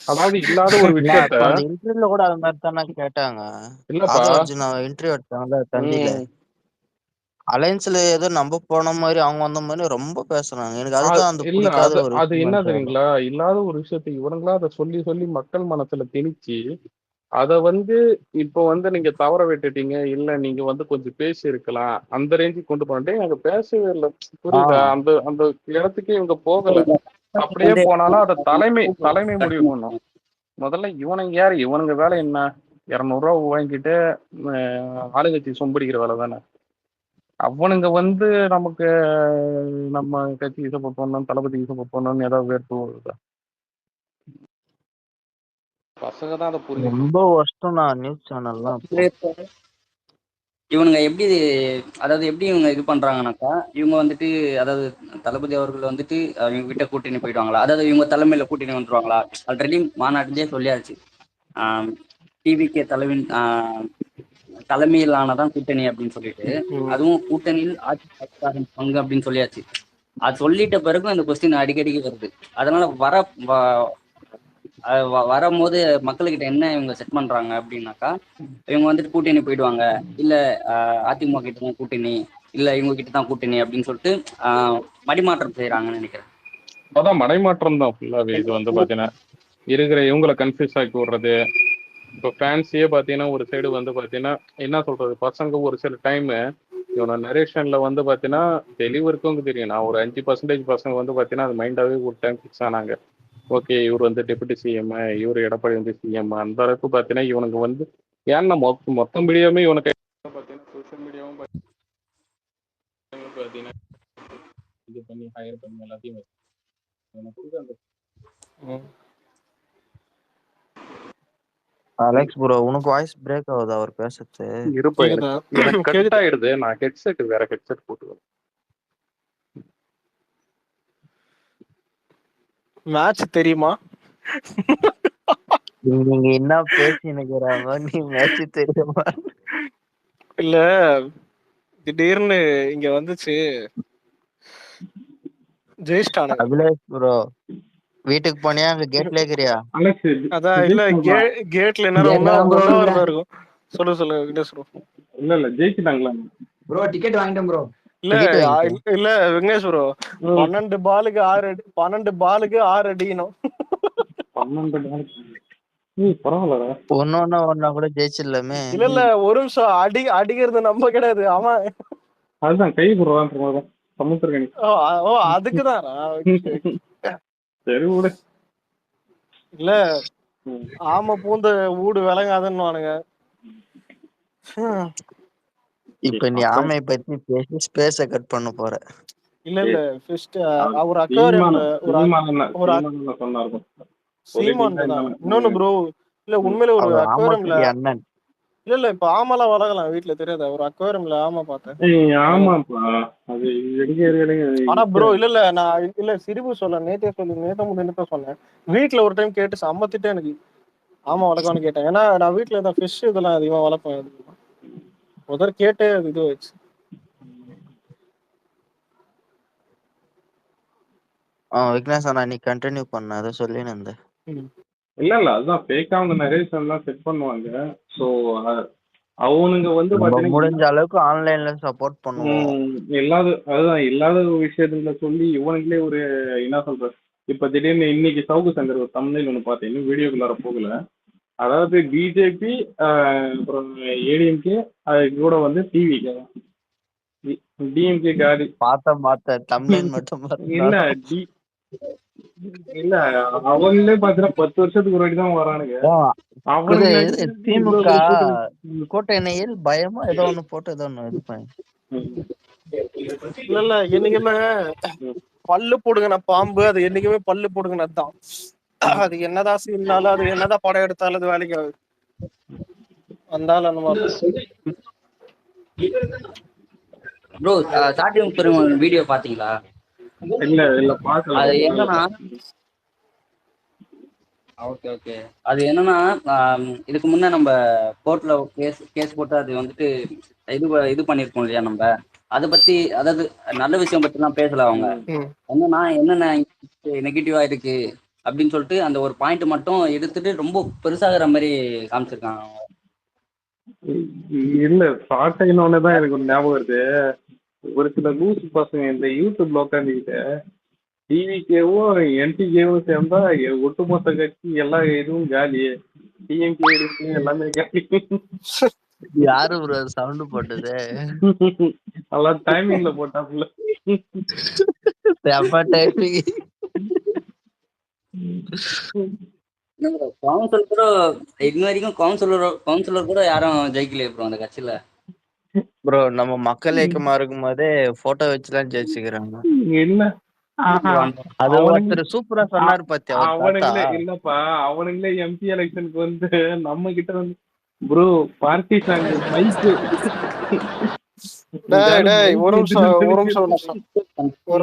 அதாவது இல்லாத ஒரு இல்ல விஷயத்த. அப்ப அந்த இன்டர்வியூல கூட அது மாதிரி தானே கேட்டாங்க. இல்லப்பா. ஆதவ அர்ஜுன் இன்டர்வியூ எடுத்தாங்கல்ல தந்தியில, ம். அலைன்ஸ்ல ஏதோ நம்ப போன மாதிரி அவங்க வந்த மாதிரி ரொம்ப பேசுறாங்க. எனக்கு அதுதான் அந்த இல்ல பிடிக்காத அது ஒரு அது என்ன விஷயமா தெரியல. தெரியுங்களா, இல்லாத ஒரு விஷயத்தை இவனுங்களா அதை சொல்லி சொல்லி மக்கள் மனசுல திணிச்சு அதை வந்து இப்போ வந்து நீங்க தவற விட்டுட்டீங்க, இல்ல நீங்க வந்து கொஞ்சம் பேசி இருக்கலாம், அந்த ரேஞ்சுக்கு கொண்டு போனே. நாங்க பேசவே இல்லை, புரியுதா? ஆஹ் அந்த அந்த இடத்துக்கே இவங்க போகல. அப்படியே வந்து போனாலும் அதை தலைமை தலைமை முடிவு பண்ணும். முதல்ல இவனுங்க யாரு, இவனுங்க வேலை என்ன? 200 ரூபா வாங்கிட்டு ஆளுங்கட்சி சொம்படிக்கிற வேலை தானே. அவனுங்க வந்து நமக்கு நம்ம கட்சிக்கு சப்போர்ட் பண்ணணும், தளபதிக்கு சப்போர்ட் பண்ணணும்னு ஏதாவது வேறு வருதா? பசங்க தான் அதை புரிஞ்சுக்கணும். ரொம்ப வருஷம் நான் நியூஸ் சேனல்லாம் இப்போ. இவனுங்க எப்படி, அதாவது எப்படி இவங்க இது பண்றாங்கனாக்கா, இவங்க வந்துட்டு அதாவது தளபதி அவர்கள் வந்துட்டு இவங்க கிட்ட கூட்டணி போயிடுவாங்களா, அதாவது இவங்க தலைமையில கூட்டணி வந்துருவாங்களா. ஆல்ரெடி மாநாட்டிலேயே சொல்லியாச்சு, டிவிகே தலைமையிலானதான் கூட்டணி அப்படின்னு சொல்லிட்டு, அதுவும் கூட்டணியில் ஆட்சி பங்கு அப்படின்னு சொல்லியாச்சு. அது சொல்லிட்ட பிறகும் இந்த கொஸ்டின் அடிக்கடிக்கு வருது. அதனால வரும்போது மக்கள்கிட்ட என்ன இவங்க செட் பண்றாங்க அப்படின்னாக்கா, இவங்க வந்துட்டு கூட்டணி போயிடுவாங்க, இல்ல அதிமுக கிட்ட தான் கூட்டணி, இல்ல இவங்க கிட்ட தான் கூட்டணி அப்படின்னு சொல்லிட்டு மடிமாற்றம் செய்யறாங்கன்னு நினைக்கிறேன். அதான் மடைமாற்றம் தான் ஃபுல்லாவே. இது வந்து பாத்தீங்கன்னா இருக்கிற இவங்களை கன்ஃபியூஸ் ஆக்கி விடுறது. இப்போ ஃபேன்ஸியே பாத்தீங்கன்னா ஒரு சைடு வந்து பாத்தீங்கன்னா என்ன சொல்றது, பசங்க ஒரு சில டைம் இவனோட நரேஷன்ல வந்து பாத்தீங்கன்னா தெளிவு இருக்கவங்க தெரியும். நான் ஒரு 5% பசங்க வந்து பாத்தீங்கன்னா அது மைண்டாவே ஒரு டைம் ஃபிக்ஸ் ஆனாங்க. ஓகே, இவர் வந்து டெபுட்டி சிஎம், இவர் எடப்பாடி வந்து சிஎம், அந்த அளவுக்கு பாத்தீங்கன்னா இவனுக்கு வந்து ஏன்னா மொத்த மீடியாவுமே இவனுக்கு பாத்தீங்கன்னா சோசியல் மீடியாவும் பாத்தீங்கன்னா இது பண்ணி ஹையர் பண்ணி எல்லாத்தையும் இவனுக்கு அந்த அலெக்ஸ் ப்ரோ, உனக்கு வாய்ஸ் பிரேக் ஆகுது அவர் பேசுறது. இருப்பா, எனக்கு கட் ஆயிடுது. நான் ஹெட்செட் வேற ஹெட்செட் போட்டுக்கிறேன். மேட்ச் தெரியுமா? நீங்க என்ன பேசினுக்கிறாங்க, நீ மேட்ச் தெரியுமா? இல்ல திடீர்னு இங்க வந்துச்சு ஜெயிச்சிட்டானுங்க. அபிலேஷ் ப்ரோ, வீட்டுக்கு போனியா? அங்க கேட்ல இருக்கிறியா? அதான் இல்ல கேட்ல நேரம் ஒன்னாவது இருக்கும். சொல்லு விக்னேஷ் ப்ரோ. இல்ல ஜெயிச்சிட்டாங்களா ப்ரோ? டிக்கெட் வாங்கிட்டேன் ப்ரோ. இல்ல இல்ல விக்னேஷ் ப்ரோ, 12 பாலுக்கு 6 அடி, 12 பாலுக்கு 6 அடிக்கணும். 12 பாலுக்கு பரவாயில்ல. ஒன்னா கூட ஜெயிச்சிடலாமே. இல்ல ஒரு நிமிஷம், அடிக்கிறது நம்ம கிடையாது, அவன். அதுதான் கை போடுறான் சமுத்திரகனி. ஓ அதுக்குதான். சரி விடு. இல்ல ஆமா பூந்த ஊடு விளங்காதுன்னு. இப்ப நீ ஆமையை பத்தி பேசி ஸ்பேஸ கட் பண்ண போற. இல்ல ஒரு அக்வாரியம்ல சீமான் தான். இன்னொன்னு ப்ரோ, இல்ல உண்மையில ஒரு அக்வாரியம்ல அண்ணன். இல்ல இப்ப ஆமாலாம் வளர்க்கலாம் வீட்டுல, தெரியாதா? ஒரு அக்வாரியம்ல ஆமா பார்த்தேன். ஆனா ப்ரோ இல்ல நான் இல்ல சிரிப்பு சொல்ல, நேத்தே சொன்னேன். வீட்டுல ஒரு டைம் கேட்டு சம்மத்திட்டு எனக்கு ஆமா வளர்க்கணும்னு கேட்டேன். ஏன்னா நான் வீட்டுல இந்த ஃபிஷ் இதெல்லாம் அதிகமா வளர்ப்பேன். முதல் கேட்டே அது இது வச்சு. விக்னேஷ் அண்ணா, நீ கண்டினியூ பண்ண, அதை சொல்லின்னு இருந்தேன். இல்ல அதுதான் ஃபேக்கா அவங்க நரேஷன் எல்லாம் செட் பண்ணுவாங்க. சோ அவனுங்க வந்து முடிஞ்ச அளவுக்கு ஆன்லைன்ல சப்போர்ட் பண்ணுவோம். அதுதான் இல்லாத விஷயத்துல சொல்லி இவனுங்களே ஒரு என்ன சொல்றது. இப்ப திடீர்னு இன்னைக்கு சவுக்கு சங்கர் ஒரு தமிழ்ல ஒண்ணு பார்த்தேன், இன்னும் வீடியோக்குள்ளார போகல. அதாவது பிஜேபி அப்புறம் ஏடிஎம்கே அது கூட வந்து டிவி டிஎம்கே காலி. மாத்த தம்ப்லைன் மட்டும் இல்ல மாத்தினாலும். டி இல்ல அவங்களே பாத்தீங்கன்னா 10 வருஷத்துக்கு ஒரு வாட்டி தான் வரானுங்க. இது அவனுங்க இது திமுக கோட்டையனையில் பயமா ஏதோ ஒண்ணு போட்டு ஏதோ ஒண்ணு இது பண்ணி. இல்ல என்னைக்குமே பல்லு போடுங்கண்ணா பாம்பு, அது என்னைக்குமே பல்லு போடுங்கண்ணா தான். அது என்னதான் சீன்னாலும் அது என்னதான் படம் எடுத்தாலும் அது வேலைக்கு ஆகுது. வந்தாலும் அந்த மாதிரி ப்ரோ ஸ்டார்டிங் பெருமாள் வீடியோ பாத்தீங்களா? இல்ல பாக்கல. அது என்னன்னா ஓகே ஓகே அது என்னன்னா இதுக்கு முன்ன நம்ம கோர்ட்ல கேஸ் போட்டு அது வந்துட்டு இது பண்ணிருக்கோம் இல்லையா நம்ம அதை பத்தி, அதாவது நல்ல விஷயம் பத்தி எல்லாம் பேசல அவங்க. என்னன்னா என்னென்ன நெகட்டிவா இருக்கு அப்படின்னு சொல்லிட்டு அந்த ஒரு பாயிண்ட் மட்டும் எடுத்துட்டு ரொம்ப பெருசாகிற மாதிரி காமிச்சிருக்காங்க. இல்ல பாட்டைன்னு எனக்கு ஒரு ஞாபகம் வருது. ஒரு சில லூஸ் பசங்க இந்த யூடியூப்ல உட்காந்துக்கிட்டு டிவிகேவும் என்டிகேவும் சேர்ந்தா ஒட்டுமொத்த கட்சி எல்லா இதுவும் காலி, டிஎம்கே எல்லாமே காலி. யாரு ப்ரோ சவுண்ட் போட்டது? எல்லாம் டைமிங்ல போட்டாப்புல. கவுன்சிலர் கூட இன்ன வரைக்கும் கவுன்சிலர் கூட யாரும் ஜெயிக்கலையே ப்ரோ அந்த கட்சியில. ப்ரோ நம்ம மக்கள் இயக்கமா இருக்கும் போதே போட்டோ வச்சுலாம் ஜெயிச்சுக்கிறாங்க. என்ன அது ஒருத்தர் சூப்பரா சொன்னாரு பாத்தியா அவனுங்களே இல்லப்பா, அவனுங்களே எம்பி எலெக்ஷனுக்கு வந்து நம்ம கிட்ட வந்து ப்ரோ பார்ட்டி சாங் மைக்கு. ஒரு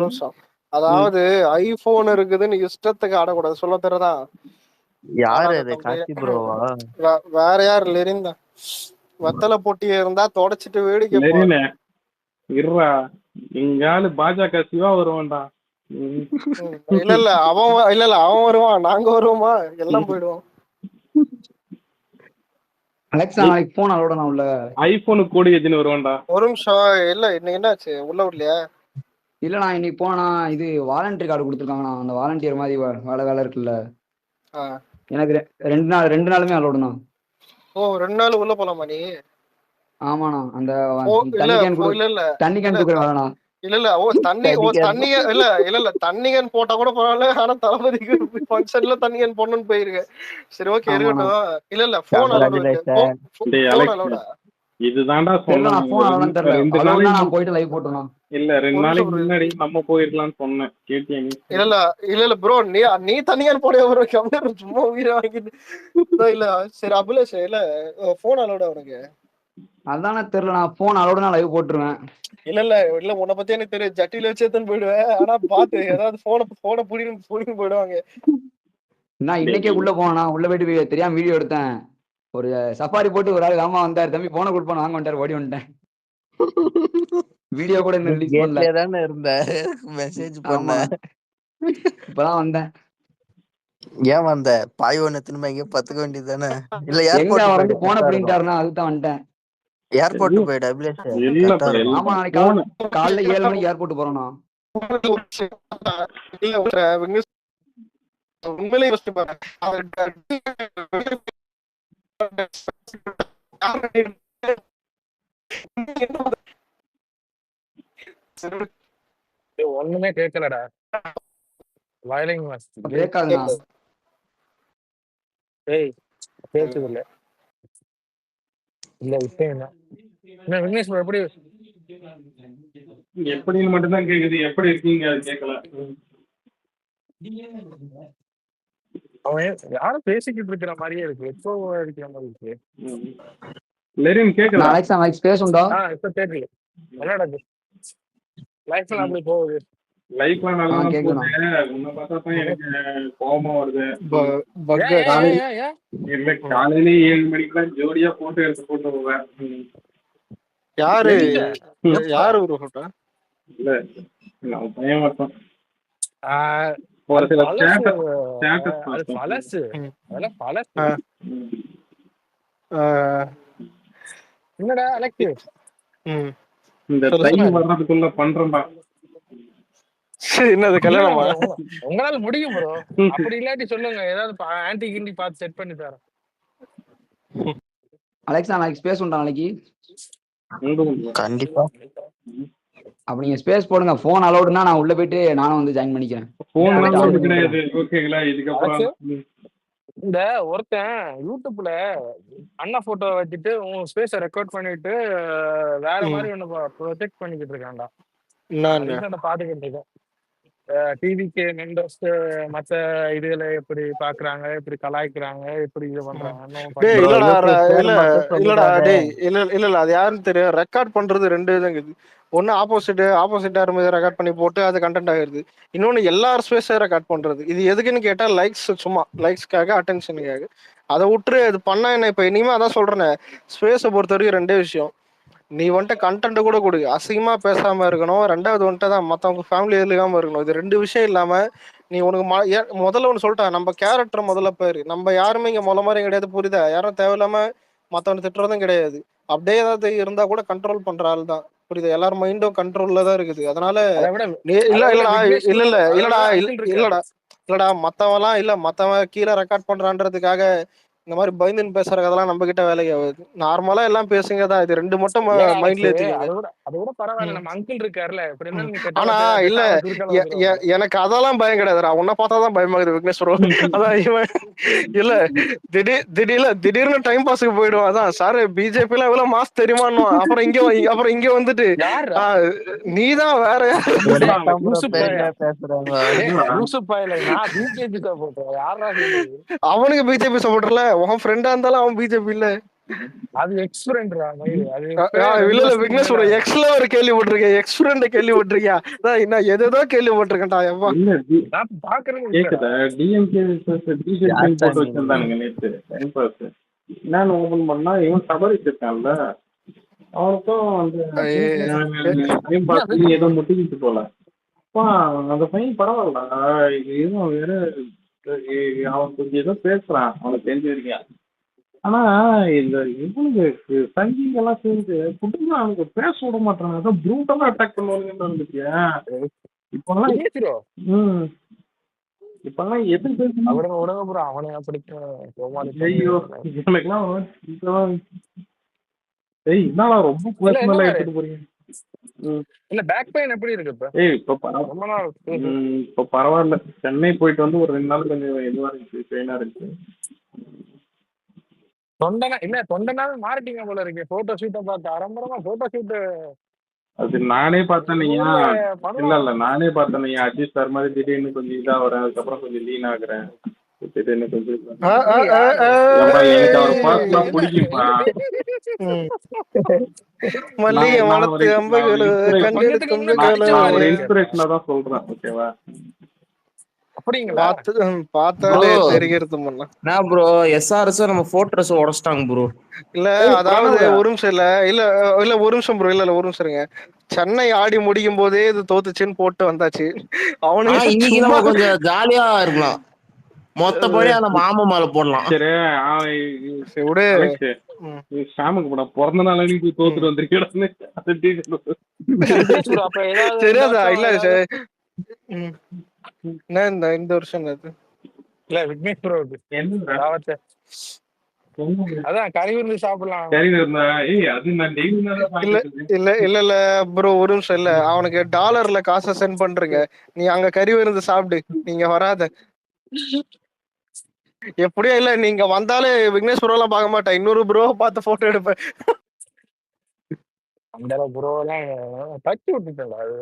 நிமிஷம். அதாவது ஐபோன் இருக்குதுன்னு இஷ்டத்துக்கு ஆடக்கூடாது, சொல்ல தரதா? யாரு அது? கார்த்தி ப்ரோவா? வேற யாரு? லெரின் தான். வத்தலை போட்டி இருந்தா தொடச்சிட்டு வேடிக்கை இருறா, எங்காலு பாஜக சிவா வருவான்டா. இல்ல அவன் வருவான், நாங்க வருவோமா? எல்லாம் போயிடுவோம். அலெக்சா நாளைக்கு போன் அலோட நான் உள்ள ஐபோனுக்கு கோடி எஜின்னு வருவான்டா. ஒரு நிமிஷம். இல்ல இன்னைக்கு என்னாச்சு உள்ள விடலையா? இல்ல நான் இன்னைக்கு போனா இது வாலண்டியர் கார்டு கொடுத்துருக்காங்கண்ணா. அந்த வாலண்டியர் மாதிரி வேலை இருக்குல்ல, எனக்கு 2 நாளுமே அலோடுண்ணா. ஓ 2 நாள் உள்ள போலாமா நீ? ஆமாண்ணா. அந்த தண்ணி கேன் கொடுக்குறேன். இல்ல தண்ணி தண்ணி கேன் போட்டா கூட பரவாயில்ல, ஆனா தளபதிக்கு ஃபங்க்ஷன்ல தண்ணி கேன் போடணும்னு போயிருக்கேன். சரி ஓகே இருக்கட்டும். இல்ல போன் அலோடா? இதுதான்டா சொன்னேன். நான் போயிட்டு லைவ் போட்டோம். இல்ல 2 நாளைக்கு முன்னாடி நம்ம போயிருக்கலாம்னு சொன்னேன். கேட்டியா நீ? இல்ல ப்ரோ, நீ தனியார் போட ஒரு கம்ப்யூட்டர் சும்மா உயிரை வாங்கிட்டு இல்ல. சரி அபிலேஷ், இல்ல போன் அலோடா உனக்கு? அதானே தெரியல. நான் போன் அலோட லைவ் போட்டுருவேன். இல்ல உன்னை பத்தி எனக்கு தெரியும், ஜட்டில வச்சேன்னு போயிடுவேன். ஆனா பாத்து ஏதாவது போன புடின்னு போயிடுவாங்க. நான் இன்னைக்கே உள்ள போனா உள்ள போயிட்டு தெரியாம வீடியோ எடுத்தேன். ஒரு சஃபாரி போட்டு ஒரு ஆள் ஆமா வந்தாரு, தம்பி போன கொடுப்போம் வாங்க வந்துட்டாரு, ஓடி வந்துட்டேன். வீடியோ கூட இன்னும் ரிலீஸ் பண்ணல. தானே இருந்த மெசேஜ் பண்ண இப்பதான் வந்தேன். ஏன் வந்த? பாய் ஒண்ணு திரும்ப எங்கேயும் பத்துக்க வேண்டியது தானே? இல்ல எங்க அவர் வந்து போன பிரிண்டாருன்னா அதுதான் வந்துட்டேன். ஏர்போர்ட் போயிடு அபிலேஷ். ஆமா நாளைக்கு காலைல 7 மணிக்கு ஏர்போர்ட் போறோம்னா. உண்மையிலே ஒண்ணுமே கேட்கலடா. வயலிங் கேட்காதுண்ணா. ஏய் கேட்குது இல்ல இப்ப என்ன விக்னேஷ் bro எப்படி எப்படின்னு மட்டும்தான் கேக்குது. எப்படி இருக்கீங்க அது கேட்கல. அவன் யாரும் பேசிக்கிட்டு இருக்கிற மாதிரியே இருக்கு, எக்கோ அடிக்கிற மாதிரி இருக்கு. லெரின் கேக்குதா? அலெக்சா மைக் ஸ்பேஸ் உண்டா? இப்ப கேட்கல. என்னடா லைஃப்ல அப்படி போகுது. லைஃப்லாம் நல்லா போகுது. உன்னை பார்த்தா தான் எனக்கு கோபமா வருது. இல்ல காலையில 7 மணிக்கெல்லாம் ஜோடியா போட்டோ எடுத்து போட்டு போவேன். யாரு ஒரு போட்டோ? இல்ல நம்ம பையன் மட்டும் என்னடா அலெக்ஸ் இந்த டைம் வர்றதுக்குள்ள பண்றேன்டா. என்னது கல்யாணமா? உங்களால முடியும் ப்ரோ. அப்படி இல்லாட்டி சொல்லுங்க, ஏதாவது ஆன்டி கிண்டி பார்த்து செட் பண்ணி தரேன். அலெக்சா நாளைக்கு ஸ்பேஸ் உண்டா? நாளைக்கு கண்டிப்பா. அப்ப நீங்க ஸ்பேஸ் போடுங்க. ஃபோன் அலௌடுனா நான் உள்ள போயிட்டு நானும் வந்து ஜாயின் பண்ணிக்கிறேன். போன்லாம் ஜஸ்ட் அலோடு ஆடியோ மட்டும் கிடையாது. தான். ஓகேங்களா? இதுக்கப்புறம் இந்த ஒருத்தன் யூடியூப்ல அண்ணா போட்டோ வச்சுட்டு உன் ஸ்பேஸ ரெக்கார்ட் பண்ணிட்டு வேற மாதிரி ஒண்ணு ப்ரொஜெக்ட் பண்ணிக்கிட்டு இருக்கான்டா. ரீசெண்டா பாத்துக்கிட்டு இருக்கேன். டிவிக்கு மெம்பர்ஸ் மத்த இதுகளை எப்படி பாக்குறாங்க, எப்படி கலாய்க்கிறாங்க, எப்படி இது பண்றாங்கன்னு டேய் ப்ரோ இல்லடா யூடியூப் பேர் இல்ல மட்டும் இல்லடா சொல்லிடாத. டேய் இல்ல அது யாருன்னு தெரியும். ரெக்கார்ட் பண்றது ரெண்டு இதுங்க. ஒன்னு ஆப்போசிட்டா இருந்து ரெக்கார்ட் பண்ணி போட்டு அது கண்டென்ட் ஆகிருது. இன்னொன்னு எல்லார் ஸ்பேஸை ரெக்கார்ட் பண்றது. இது எதுக்குன்னு கேட்டா லைக்ஸ், சும்மா லைக்ஸ்க்காக, அட்டென்ஷனுக்காக. அதை விட்டுரு அது பண்ணா என்ன. இப்ப இனிமே அதான் சொல்றேன், ஸ்பேஸை பொறுத்த வரைக்கும் ரெண்டே விஷயம். நீ வந்துட்டு கண்டென்ட் கூட கொடு, அசிங்கமா பேசாம இருக்கணும். ரெண்டாவது வந்துட்டு தான் மத்தவங்க ஃபேமிலி எழுகாம இருக்கணும். இது ரெண்டு விஷயம் இல்லாம நீ உனக்கு முதல்ல ஒன்று சொல்லிட்டா, நம்ம கேரக்டர் முதல்ல பேரு. நம்ம யாருமே இங்க மாதிரி கிடையாது, புரியுதா? யாரும் தேவையில்லாம மத்தவனை திட்டுறதும் கிடையாது. அப்படியே ஏதாவது இருந்தா கூட கண்ட்ரோல் பண்ற ஆள் தான், புரியுதா? எல்லாரும் மைண்டும் கண்ட்ரோல்ல தான் இருக்குது. அதனால இல்லடா மத்தவன் கீழே ரெக்கார்ட் பண்றான்றதுக்காக இந்த மாதிரி பயந்துன்னு பேசுற கதெல்லாம் நம்ம கிட்ட வேலைக்கு ஆகுது. நார்மலா எல்லாம் பேசுங்க தான். இது ரெண்டு மட்டும் மைண்ட்ல ஏத்திக்கங்க. அது கூட பரவாயில்ல, நம்ம அங்கிள் இருக்காருல்ல. ஆனா இல்ல எனக்கு அதெல்லாம் பயம் கிடையாதுடா. உன்னை பார்த்தாதான் பயமாகுது விக்னேஷ் ப்ரோ. அதான் இவன் இல்ல திடீர்னு டைம் பாஸுக்கு போயிடுவான். அதான் சார் பிஜேபி எல்லாம் இவ்வளவு மாஸ் தெரியுமான்னு. அப்புறம் இங்க வந்துட்டு நீதான் வேற அவனுக்கு பிஜேபி சப்போர்ட்டர்ல உன் ஃப்ரெண்டா இருந்தாலும் அவன் பிஜேபி இல்ல. அது எக்ஸ் ஃப்ரெண்ட்ரா. இல்ல விக்னேஷ் ப்ரோ எக்ஸ்ல ஒரு கேள்விப்பட்டிருக்கேன், எக்ஸ் ஃப்ரெண்ட் கேள்விப்பட்டிருக்கியா? நான் எதோ கேள்விப்பட்டிருக்கேன்டா. எவ்வா கேக்குதா? டிஎம்கே பிஜேபி போட்டு வச்சிருந்தானுங்க நேத்து டைம் பாஸ். என்னன்னு ஓபன் பண்ணா இவன் சபரிட்டு இருக்கான்ல, அவனுக்கும் வந்து டைம் பாஸ் ஏதோ முட்டிக்கிட்டு போல. அந்த பையன் பரவாயில்ல, இதுவும் வேற அவன் கொஞ்சம் ஏதோ பேசுறான், அவனுக்கு தெரிஞ்சு வரைக்கும். ஆனா இந்த இவனுக்கு சங்கிங்க எல்லாம் சேர்ந்து குடும்பம் அவனுக்கு பேச விட மாட்டாங்க. அதான் ப்ரூட்டலா அட்டாக் பண்ணுவானுங்கன்னு இருந்துச்சியா இப்பெல்லாம். இப்பெல்லாம் எது பேசணும் அவனை ஐயோ எனக்குலாம் என்னடா ரொம்ப பர்சனலா எடுத்துட்டு போறீங்க. இல்ல பேக் பெயின் எப்படி இருக்கு இப்ப? இப்ப பரவாயில்ல. சென்னை போயிட்டு வந்து ஒரு 2 நாள் கொஞ்சம் இதுவா இருந்துச்சு, பெயினா இருந்துச்சு. தொண்டனாவே மாறிட்டீங்க போல இருக்கு. போட்டோ ஷூட்டை பார்த்து அரம்பரமா போட்டோ ஷூட். அது நானே பார்த்தேன். இல்ல நானே பார்த்தேன். அஜித் சார் மாதிரி திடீர்னு கொஞ்சம் இதா வரேன், அதுக்கப்புறம் கொஞ்சம் லீன் ஆகுறேன். திடீர்னு கொஞ்சம் எனக்கு அவர் பர்சனலா பிடிக்கும்பா. இன்ஸ்பிரேஷனா தான் சொல்றேன். ஓகேவா? பார்த்தாலே தெரிகிறது. ப்ரோ எஸ்ஆர்எஸ் நம்ம போர்ட்ரஸ் உடைச்சிட்டாங்க ப்ரோ. இல்ல அதாவது ஒரு நிமிஷம் இல்ல ஒரு நிமிஷம் ப்ரோ. இல்ல ஒரு நிமிஷம் இருங்க. சென்னை ஆடி முடிக்கும் போதே இது தோத்துச்சுன்னு போட்டு வந்தாச்சு. அவனுக்கு இன்னைக்கு நம்ம கொஞ்சம் ஜாலியா இருக்கலாம். மொத்தப்படி அந்த மாமா மேல போடலாம். சரி ஷாமுக்கு போட பிறந்த நாள் அன்னைக்கு தோத்துட்டு வந்திருக்கேன். சரியாதா? இல்ல என்ன இந்த வருஷம் இல்ல விக்னேஷ் ப்ரோ அதான் கறி விருந்து சாப்பிடலாம். இல்ல ப்ரோ ஒரு நிமிஷம். இல்ல அவனுக்கு டாலர்ல காசை சென்ட் பண்றீங்க, நீ அங்க கறி விருந்து சாப்பிடு, நீங்க வராத. எப்படியோ இல்ல நீங்க வந்தாலே விக்னேஷ் ப்ரோ எல்லாம் பார்க்க மாட்டேன், இன்னொரு ப்ரோ பார்த்து போட்டோ எடுப்பேன். அந்த ப்ரோ எல்லாம் தட்டி விட்டுட்டேன். அது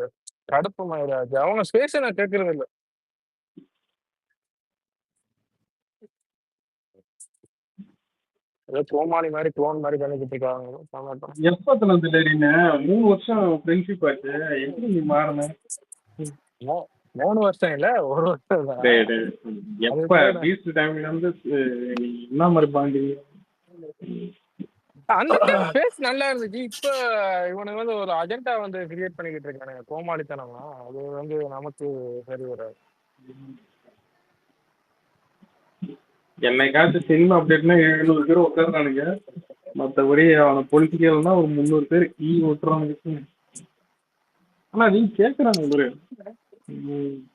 கடுப்பு மாயிடாது. அவங்க ஸ்பேஸ் நான் கேட்கறது இல்லை. கோமாளி மாதிரி குளோன் மாதிரி பண்ணிக்கிட்டு இருக்காங்க. எப்பத்துல இருந்து 3 வருஷம் ஃப்ரெண்ட்ஷிப் ஆச்சு. எப்படி நீ மாறின? 3 வருஷம் இல்ல 1 வருஷம் தான். எப்ப பீச் டைம்ல இருந்து என்ன மாதிரி பாண்டீங்க? அந்த பேஸ் நல்லா இருந்துச்சு. இப்ப இவனுக்கு வந்து ஒரு அஜெண்டா வந்து கிரியேட் பண்ணிக்கிட்டு இருக்கானுங்க, கோமாளித்தனமா. அது வந்து நமக்கு சரி வராது. என்னைக்காச்சும் சினிமா அப்டேட்னா 700 பேர் உட்கார்றானுங்க. மற்றபடி அவனை பொலிட்டிக்கல்னா ஒரு 300 பேர் விட்டுறானுங்க. ஆனா நீ கேட்கறானுங்க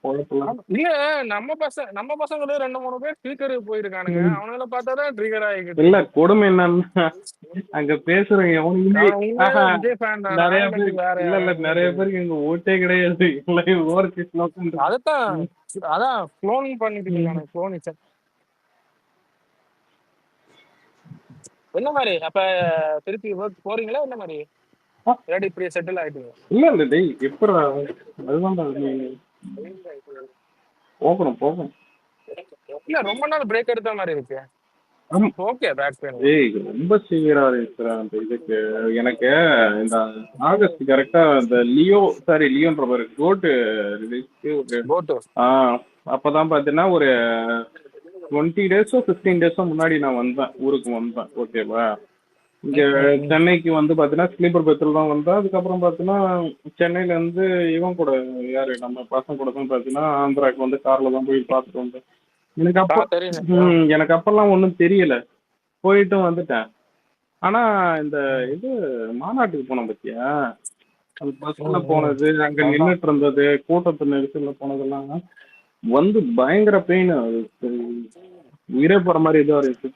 பொழப்பெல்லாம் இல்ல நம்ம பசங்களே 2-3 பேர் ஸ்பீக்கருக்கு போயிருக்கானுங்க. அவனுங்கள பார்த்தாதான் ட்ரிகர் ஆகிக்கிட்டு இல்ல இருக்கு. கொடுமை என்னன்னா அங்க பேசுறவங்க எவனுமே அவன் உண்மையாவே விஜய் ஃபேன் தானா நிறைய இல்ல பேர் வேற இல்ல நிறைய யாராவது? பேருக்கு இங்க ஓட்டே கிடையாது. எல்லாம் ஓவர் கிருஷ்ணா அதான் குளோன் பண்ணிட்டு இருக்கானு. குளோனிசம் என்ன மாதிரி? அப்ப திருப்பி ஒர்க் போறீங்களா என்ன மாதிரி? இல்லாட்டி இப்படியே செட்டில் ஆயிட்டீங்க? இல்ல டேய் எப்படா அதுதான்டா போகணும் இல்ல ரொம்ப நாள் பிரேக் எடுத்த மாதிரி இருக்கு. Okay back pain. ஏய் ரொம்ப சிவியரா இருந்துச்சுடா அந்த இதுக்கு. எனக்கு இந்த ஆகஸ்ட் கரெக்டா இந்த லியோன்ற ஒரு கோட்டு ரிலீஸ்க்கு அப்பதான் பாத்தீங்கன்னா ஒரு 20 days 15 days முன்னாடி நான் ஊருக்கு வந்தேன். ஓகேவா, இங்க சென்னைக்கு வந்து பாத்தீங்கன்னா ஸ்லீப்பர் பஸ்ல தான் வந்தேன். அதுக்கப்புறம் பாத்தீங்கன்னா சென்னையில இருந்து இவன் கூட யாரு நம்ம பசங்க கூட தான் பாத்தீங்கன்னா ஆந்திராக்கு வந்து கார்ல தான் போய் பார்த்துட்டு வந்தேன். எனக்கு அப்பெல்லாம் ஒன்றும் தெரியல, போயிட்டும் வந்துட்டேன். ஆனா இந்த இது மாநாட்டுக்கு போனோம் பத்தியா, அது பஸ்ல போனது, அங்க நின்றுட்டு இருந்தது, கூட்டத்து நெரிசல்ல போனதெல்லாம் வந்து பயங்கர பெயின், உயிரே போற மாதிரி இதுவா இருந்துச்சு.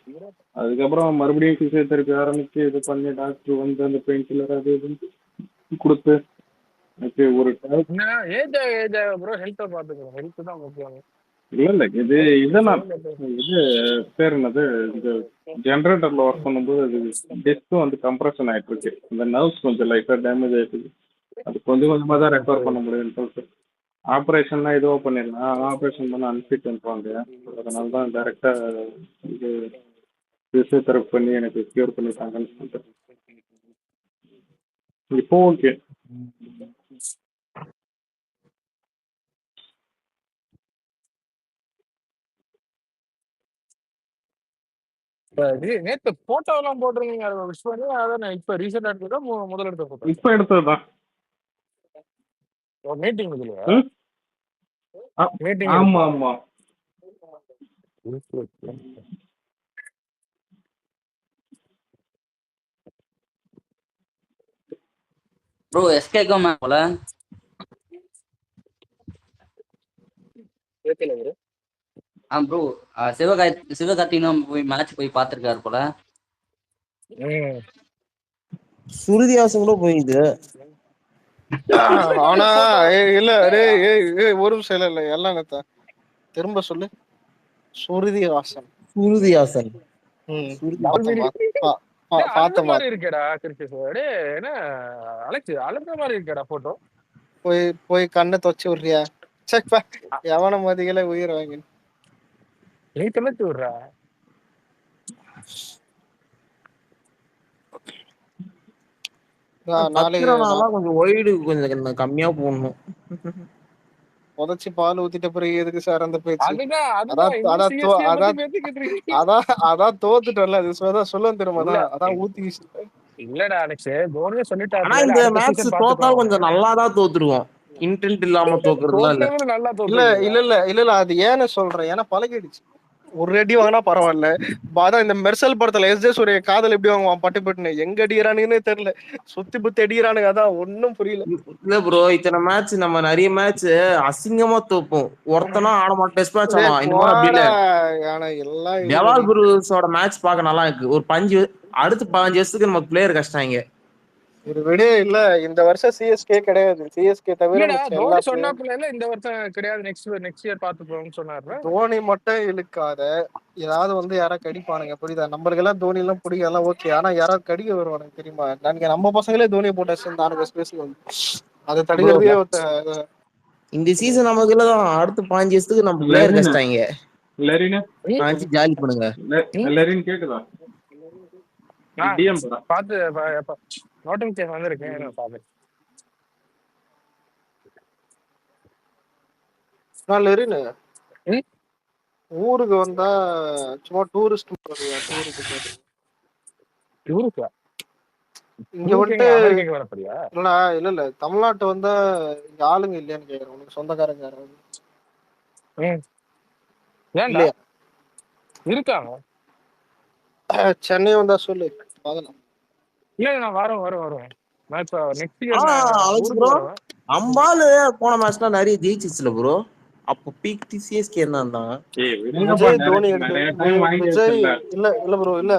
அதுக்கப்புறம் மறுபடியும் பிசியோதெரப்பி ஆரம்பிச்சு இது பண்ணி டாக்டர் வந்து அந்த பெயின் கில்லர் அது இதுன்னு கொடுத்து ஒரு இல்ல இது பேர் என்னது, இந்த ஜென்ரேட்டர்ல ஒர்க் பண்ணும்போது அது டிஸ்க்கும் வந்து கம்ப்ரெஷன் ஆயிட்டு இருக்கு. இந்த நர்வ்ஸ் கொஞ்சம் லைட்டா டேமேஜ் ஆயிட்டு இருக்கு. அது கொஞ்சம் கொஞ்சமா தான் ரெக்கவர் பண்ண முடியும்னு சொல்லிட்டு ஆப்ரேஷன்லாம் இதுவோ பண்ணிருந்தேன். ஆப்ரேஷன் பண்ண அனுப்பிட்டுருப்பாங்க. அதனால தான் டைரக்டா இது பிசியோதெரப்பி பண்ணி எனக்கு கியூர் பண்ணிட்டாங்கன்னு சொல்லிட்டு இப்போ ஓகே. நேத்து போட்டோ எல்லாம் போட்டிருந்தீங்க, அதை விஷ் பண்ணி அதான் இப்ப ரீசெண்டா எடுத்ததா முதல்ல எடுத்த போட்டோ? இப்ப எடுத்ததுதான் மீட்டிங் இதுலயா? ஆமா ஆமா. ப்ரோ எஸ்கேக்கும் போல ப்ரோ சிவகார்த்தினும் போய் மேட்ச் போய் பார்த்திருக்காரு போல. சுருதியாசம் கூட போயிது. ஆனா இல்ல ஒரு நிமிஷம் இல்ல எல்லாம் திரும்ப சொல்லு. சுருதிவாசன் மாதிரி இருக்கேடா என்ன அலெக்ஸ் அழுத்த மாதிரி இருக்கேடா போட்டோ. போய் கண்ணை தொச்சு விடுறியா? எவன மதிகளை உயிர் வாங்கி நீ தொலைச்சு விடுறா. கொஞ்சம் ஒயிடு கொஞ்சம் கம்மியா போடணும். புதைச்சி பால் ஊத்திட்ட பிறகு எதுக்கு சார் அந்த பேச்சு? அதான் தோத்துட்டோம்ல, அது சொல்ல தெரியுமா? அதான் ஊத்தி இல்லடா அலெக்ஸ், தோனியே சொல்லிட்டாரு. ஆனா இந்த மேட்ச் தோத்தா கொஞ்சம் நல்லாதான் தோத்துருவோம். இன்டென்ட் இல்லாம தோக்குறதுலாம் இல்ல அது ஏன்னு சொல்றேன், ஏன்னா பழகிடுச்சு. ஒரு அடி வாங்கினா பரவாயில்ல. அதான் இந்த மெர்சல் படத்துல எஸ் ஜே சூரிய காதல் எப்படி வாங்குவான் பட்டுன்னு, எங்க அடிக்கிறானுன்னு தெரியல, சுத்தி புத்தி அடிக்கிறானுங்க. அதான் ஒன்னும் புரியல. இல்ல ப்ரோ, இத்தனை மேட்ச் நம்ம நிறைய மேட்ச் அசிங்கமா தோப்போம். ஒருத்தனா ஆட மாட்டோம். டெஸ்ட் மேட்ச் ஆடுவான். இந்த மாதிரி அப்படி இல்ல. ஜவால் புரூஸோட மேட்ச் பார்க்க நல்லா இருக்கு. ஒரு 15 வருஷத்துக்கு நம்ம பிளேயர் கஷ்டாங்க. ஒரு விட இல்ல, இந்த வருஷம் சிஎஸ்கே கிடையாது. சிஎஸ்கே தவிர சொன்னாப்புல இந்த வருஷம் கிடையாது, நெக்ஸ்ட் இயர் பாத்துப்போம்னு சொன்னாரு. தோனி மட்டும் இழுக்காத, ஏதாவது வந்து யாராவது கடிப்பானுங்க, புரியுதா? நம்மளுக்கு எல்லாம் தோனி எல்லாம் பிடிக்கும், எல்லாம் ஓகே. ஆனா யாராவது கடிக்க வருவானுங்க தெரியுமா? நம்ம பசங்களே தோனியை போட்ட சேர்ந்தானுங்க ஸ்பேஸ்ல வந்து அதை தடுக்கிறதே. இந்த சீசன் நமக்கு இல்லதான், அடுத்து 15 வருஷத்துக்கு நம்ம பிளேயர் கஷ்டாங்க. ஜாலி பண்ணுங்க. கேக்குதா? பாத்து நோட்டிபிகேஷன் வந்திருக்கேன், பாத்து. ஊருக்கு வந்தா சும்மா டூரிஸ்ட் இங்க வந்துட்டு இல்ல தமிழ்நாட்டு வந்தா இங்க ஆளுங்க இல்லையான்னு கேக்குறேன். உனக்கு சொந்தக்காரங்க யாராவது இருக்காங்க? சென்னை வந்தா சொல்லு, பார்க்கலாம். இல்ல நான் வருவேன். நான் இப்ப நெக்ஸ்ட் இயர் நான் அலெக்ஸ் ஊருக்கு ப்ரோ, வருவேன். அம்பாலு போன மேட்ச்ல நிறைய ஜெயிச்சிச்சுல ப்ரோ. அப்போ பீக் சிஎஸ்கே என்ன இருந்தாங்க. விஜய் தோனி நிறைய டைம் வாங்கி விஜய் வச்சில்ல. இல்ல ப்ரோ இல்ல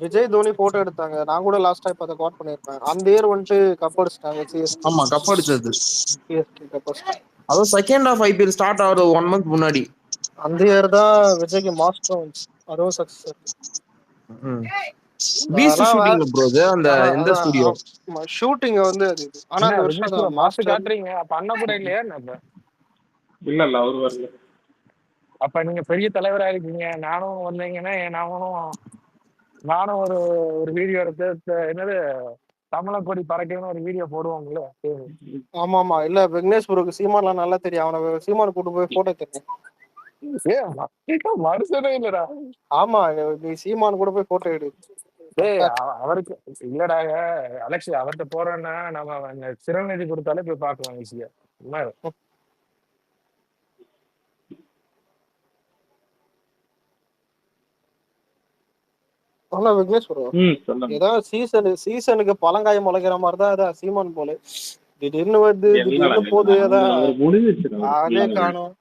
விஜய் தோனி போட்டோ எடுத்தாங்க. நான் கூட லாஸ்டா இப்ப அதை காட் பண்ணிருப்பேன். அந்த இயர் வந்துட்டு கப் அடிச்சிட்டாங்க சிஎஸ்கே. ஆமா, கப் அடிச்சது. சிஎஸ்கே கப் அடிச்சிட்டாங்க. அதுவும் செகண்ட் ஆஃப் ஐபிஎல் ஸ்டார்ட் ஆகுது 1 month முன்னாடி. அந்த இயர் தான் விஜய்க்கு மாஸ்டர் வந்துச்சு. அதுவும் சக்சஸ். பீஸ்ட் ஷூட்டிங் ப்ரோ அந்த எந்த ஸ்டுடியோ ஷூட்டிங் வந்து அது இது. ஆனா அந்த வருஷம் தான் மாசு மாஸ்டர். காட்டுறீங்க. அப்ப அண்ணா கூட இல்லையா என்ன? இல்ல அவரு வரல. அப்ப நீங்க பெரிய தலைவரா இருக்கீங்க. நானும் வந்தீங்கன்னா நானும் ஒரு ஒரு வீடியோ எடுத்து என்னது தமிழக்கொடி பறக்கணும்னு ஒரு வீடியோ போடுவாங்களே. ஆமா ஆமா இல்ல விக்னேஷ் ப்ரோக்கு சீமான்லாம் நல்லா தெரியும். அவனை சீமான் கூட்டு போய் போட்டோ தெரியும். மனுஷனே இல்லடா. ஆமா நீ சீமான் கூட போய் போட்டோ எடு. அவருக்கு இல்லடா அலெக்ஸ், அவர்கிட்ட போறேன்னா நம்ம சிறநிதி கொடுத்தாலே போய் பார்க்கலாம் ஈஸியா. ஆனா விக்னேஷ் ப்ரோ ஏதாவது சீசனுக்கு பழங்காயம் முளைக்கிற மாதிரிதான் அதான் சீமான் போல. திடீர்னு வருது திடீர்னு போகுது. அதே காணும்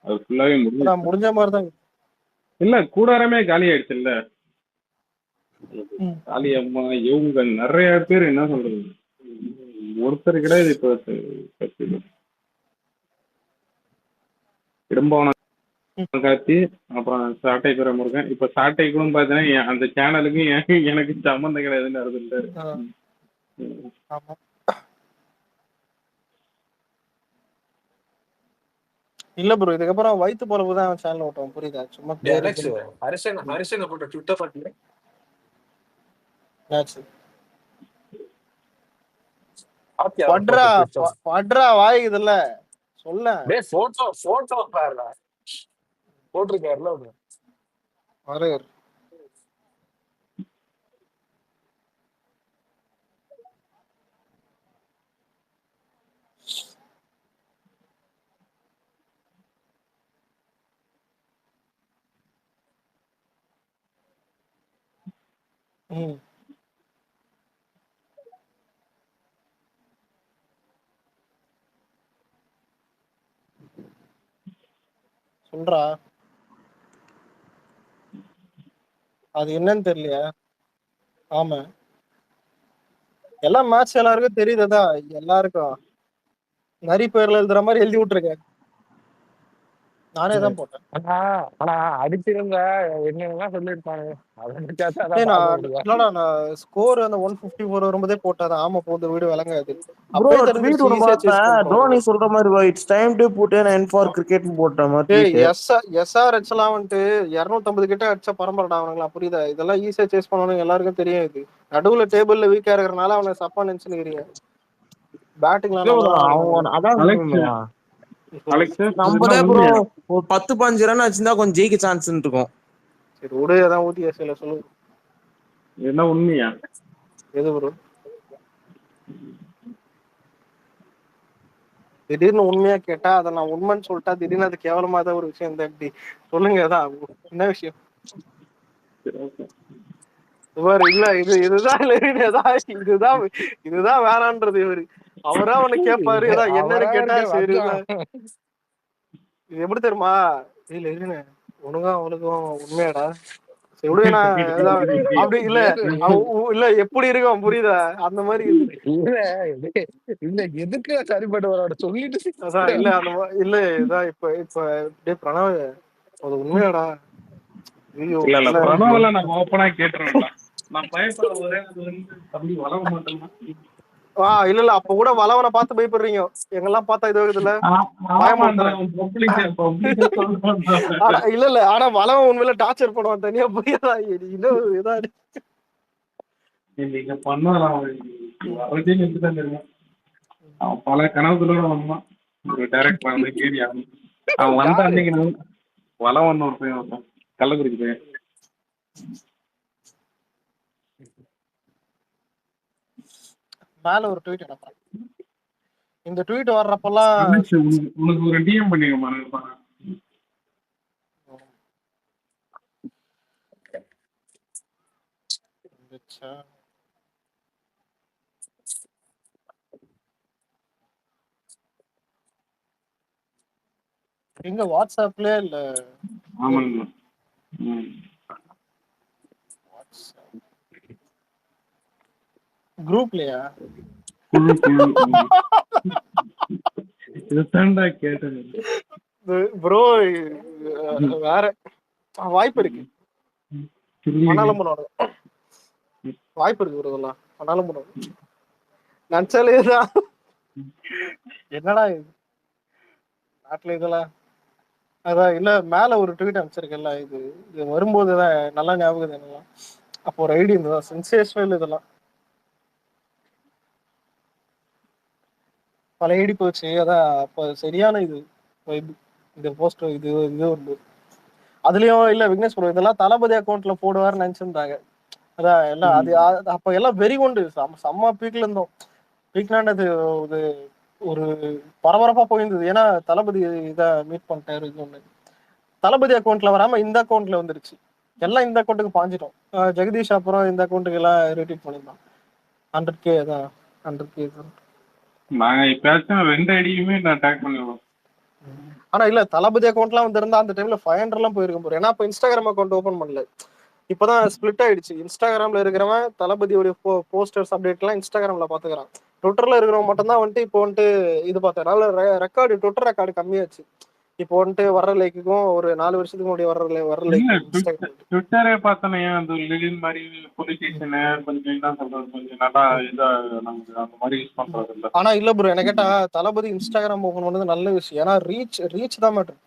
முடிஞ்ச மாதிரிதான் இல்ல. கூடாரமே காலி ஆயிடுச்சு இல்ல. காலி அம்மா இவங்க நிறைய பேர் என்ன சொல்றது, ஒருத்தர் கிடையாது இப்ப. இடும்பாவனம் கார்த்தி, அப்புறம் சாட்டை பெற முருகன். இப்ப சாட்டைக்கும் பாத்தீங்கன்னா அந்த சேனலுக்கு எனக்கு சம்மந்தம் கிடையாதுன்னு அறுதுட்டாரு. இல்ல ப்ரோ இதுக்கப்புறம் வயிற்று பொழப்பு தான் சேனல் ஓட்டுவோம். புரியுதா? சும்மா ஹரிசன் போட்ட ட்விட்டர் பாத்தீங்க பட்ரா வாய் இதுல சொல்ல போட்டோ பாருடா போட்டிருக்காருல அரே. சொல்றா அது என்னன்னு தெரியலையா? ஆமா எல்லாம் மேட்ச் எல்லாருக்கும் தெரியுதா? எல்லாருக்கும் நரி பேர்ல எழுதுற மாதிரி எழுதி விட்டுருக்கேன். நானே தான் போட்டேன். ஆனா அடிச்சிருந்த என்னெல்லாம் சொல்லிருப்பாங்க. ஸ்கோர் அந்த 154 வரும்போதே போட்டாதான். ஆமா போகுது வீடு விளங்காது. தோனி சொல்ற மாதிரி it's time to put an end for cricket போட்ட மாதிரி. SRH எல்லாம் வந்துட்டு 250 கிட்ட அடிச்ச பரம்பரடா அவனுங்களா. புரியுதா? இதெல்லாம் ஈஸியா சேஸ் பண்ணணும் எல்லாருக்கும் தெரியும். இது நடுவுல டேபிள்ல வீக்கா இருக்கிறனால அவனை சப்பா நினைச்சுக்கிறீங்க. பேட்டிங்லாம் நம்மளே ப்ரோ ஒரு 10-15 ரன் வச்சிருந்தா கொஞ்சம் ஜெயிக்க சான்ஸ் இருக்கும். சரி விடு ஏதாவது ஊத்தி சில சொல்லு. என்ன உண்மையா? எது ப்ரோ திடீர்னு உண்மையா கேட்டா அதை நான் உண்மைன்னு சொல்லிட்டா திடீர்னு அது கேவலமா தான் ஒரு விஷயம் தான். எப்படி சொல்லுங்க ஏதான் என்ன விஷயம்? இல்ல இதுதான் இதுதான் வேணான்றது. இவரு அவரா அவனை கேட்பாரு ஏதாவது என்னன்னு கேட்டா சரி. இது எப்படி தெரியுமா? இல்ல இருங்க உனக்கும் அவனுக்கும் உண்மையாடா அப்படி இல்ல இல்ல எப்படி இருக்கும் புரியுதா? அந்த மாதிரி இல்ல எதுக்கு சரிப்பட்டு வரோட சொல்லிட்டு அதான் இல்ல அந்த இல்ல இதான் இப்ப பிரணவ் அது உண்மையாடா? இல்ல பிரணவ்ல நான் ஓப்பனா கேட்டுறேன்டா. நான் பயப்பட ஒரே அது வந்து தம்பி வளர மாட்டேன்னா. இல்ல அப்ப கூட வளவனை பார்த்து பயப்படுறீங்க. எங்கெல்லாம் பார்த்தா இது இதுல இல்ல ஆனா வளவன் உண்மையில டார்ச்சர் பண்ணுவான் தனியா புரியாதா? இன்னும் நீங்க பண்ணலாம் தெரியும். அவன் பல கனவுகளோட வந்தான் ஒரு டைரக்டர் வந்து கேடி ஆகும். அவன் வந்த அன்னைக்கு வளவன் ஒரு பையன் கள்ளக்குறிச்சி பையன். மேல ஒரு ட்வீட் எடுப்பேன். இந்த ட்வீட் வர்றப்பெல்லாம் உனக்கு ஒரு டிஎம் பண்ணிருப்பாங்க. எங்க வாட்ஸ்அப்லயே இல்ல ஆமாங்க. குரூப்லயா? இதுதான்டா கேட்டேன் ப்ரோ வேற வாய்ப்பு இருக்கு, பண்ணாலும் பண்ணுவாங்க, வாய்ப்பு இருக்கு ப்ரோ, இதெல்லாம் பண்ணாலும் பண்ணுவாங்க. நினைச்சாலேதான் என்னடா இது நாட்டுல இதெல்லாம். அதான் இல்ல மேல ஒரு ட்வீட் அனுப்பிச்சிருக்கேன்ல, இது வரும்போதுதான் நல்லா ஞாபகம் என்னலாம். அப்போ ஒரு ஐடி இருந்ததா சென்சேஷனல், இதெல்லாம் பல ஐடி போச்சு. அதான் அப்ப சரியான இது இந்த போஸ்ட் இது உண்டு. அதுலயும் இல்ல விக்னேஷ் ப்ரோ இதெல்லாம் தளபதி அக்கௌண்ட்ல போடுவாருன்னு நினைச்சிருந்தாங்க. அதான் எல்லாம் அது அப்ப எல்லாம் வெறி கொண்டு செம்ம பீக்ல இருந்தோம். பீக்னாண்டது ஒரு பரபரப்பா போயிருந்தது. ஏன்னா தளபதி இதை மீட் பண்ணிட்டாரு. ஒண்ணு தளபதி அக்கௌண்ட்ல வராம இந்த அக்கௌண்ட்ல வந்துருச்சு. எல்லாம் இந்த அக்கௌண்ட்டுக்கு பாஞ்சிட்டோம். ஜெகதீஷ் அப்புறம் இந்த அக்கௌண்ட்டுக்கு எல்லாம் ரீட்வீட் பண்ணிருந்தான். 100K தான் 100K தான். நாங்க இப்பயாச்சும் 2 ஐடியுமே நான் டேக் பண்ணிடுவோம். ஆனா இல்ல தளபதி அக்கௌண்ட்லாம் வந்திருந்தா அந்த டைம்ல 500 எல்லாம் போயிருக்கும் போறோம். ஏன்னா இப்ப இன்ஸ்டாகிராம் அக்கௌண்ட் ஓபன் பண்ணல, இப்பதான் ஸ்பிளிட் ஆயிடுச்சு. இன்ஸ்டாகிராம்ல இருக்கிறவன் தளபதியோட போஸ்டர்ஸ் அப்டேட் எல்லாம் இன்ஸ்டாகிராம்ல பாத்துக்கிறான். ட்விட்டர்ல இருக்கிறவங்க மட்டும் தான் வந்துட்டு இப்போ வந்துட்டு இது பார்த்தனால ரெக்கார்டு ட்விட்டர் ரெக்கார்டு கம்மியாச்சு. இப்போ வந்துட்டு வர்ற லைக்குக்கும் ஒரு 4 வருஷத்துக்கு முன்னாடி வர்ற லைக் ட்விட்டரே பார்த்தோன்னே அந்த லிலின் மாதிரி பொலிட்டிஷியன் கொஞ்சம் என்ன சொல்றது, கொஞ்சம் நல்லா இதா நமக்கு அந்த மாதிரி யூஸ் பண்றது இல்ல. ஆனா இல்ல ப்ரோ, என்ன கேட்டா தளபதி இன்ஸ்டாகிராம் ஓபன் பண்ணது நல்ல விஷயம். ஏன்னா ரீச் தான் மேட்டர்.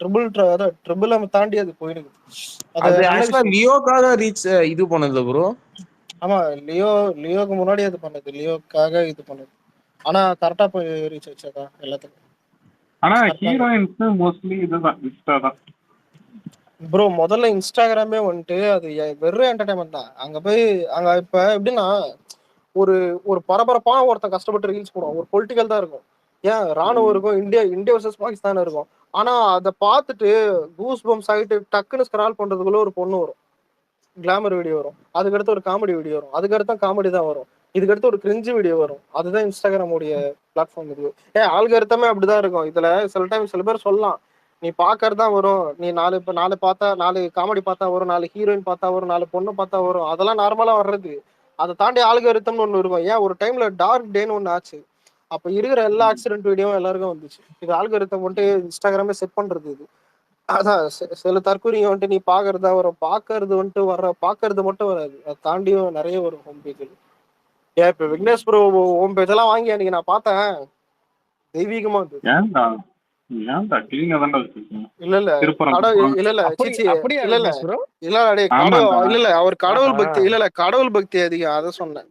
ட்ரிபிள் தாண்டி அது போயிடுது. அது ஆக்சுவலா லியோக்காக ரீச் இது பண்ணது ப்ரோ. ஆமா லியோக்கு முன்னாடி அது பண்ணது, லியோக்காக இது பண்ணது. ஆனா கரெக்டா போய் ரீச் ஆச்சுதான் எல்லாத்துக்கும். ஆனா ஹீரோயின்ஸ் மோஸ்ட்லி இதுதான் இன்ஸ்டா தான் ப்ரோ. முதல்ல இன்ஸ்டாகிராமே வந்துட்டு அது வெறும் என்டர்டைன்மெண்ட் தான். அங்க போய் அங்க இப்ப எப்படின்னா ஒரு ஒரு பரபரப்பா ஒருத்தன் கஷ்டப்பட்டு ரீல்ஸ் போடுவான். ஒரு பொலிட்டிக்கல் தான் இருக்கும். ஏன் ராணுவம் இருக்கும், இந்தியா வர்சஸ் பாகிஸ்தான் இருக்கும். ஆனா அதை பார்த்துட்டு கூஸ் பம்ஸ் ஆகிட்டு டக்குன்னு ஸ்க்ரால் பண்றதுக்குள்ள ஒரு பொண்ணு வரும், கிளாமர் வீடியோ வரும், அதுக்கடுத்து ஒரு காமெடி வீடியோ வரும், அதுக்கடுத்து காமெடி தான் வரும், இதுக்கடுத்து ஒரு கிரிஞ்சு வீடியோ வரும். அதுதான் இன்ஸ்டாகிராமுடைய பிளாட்ஃபார்ம். இது ஆல்கரிதமே அப்படிதான் இருக்கும். இதுல சில டைம் சில பேர் சொல்லலாம், நீ பாக்கறதா வரும், நீ 4 காமெடி பார்த்தா வரும், 4 ஹீரோயின் பார்த்தா வரும், 4 பொண்ணு பார்த்தா வரும், அதெல்லாம் நார்மலா வர்றது. அதை தாண்டி ஆல்கரிதம்னு ஒண்ணு இருக்கும். ஏன் ஒரு டைம்ல டார்க் டேன்னு ஒண்ணு ஆச்சு, அப்ப இருக்கிற எல்லா ஆக்சிடென்ட் வீடியோவும் எல்லாருக்கும் வந்துச்சு. இது ஆல்கரிதம் வந்துட்டு இன்ஸ்டாகிராமே செட் பண்றது. இது அதான் சில தற்கூரிங்க வந்துட்டு நீ பாக்குறதா வரும், பாக்குறது வந்துட்டு பாக்குறது மட்டும் வராது, அதை தாண்டியும் நிறைய வரும் ஹோம் பேஜ். ஏன் இப்ப விக்னேஷ் ப்ரோ ஹோம் பேஜ் எல்லாம் வாங்கி அன்னைக்கு நான் பார்த்தேன், தெய்வீகமா இருந்தது. இல்ல அவர் கடவுள் பக்தி இல்ல கடவுள் பக்தி அதிகம், அத சொன்னேன்.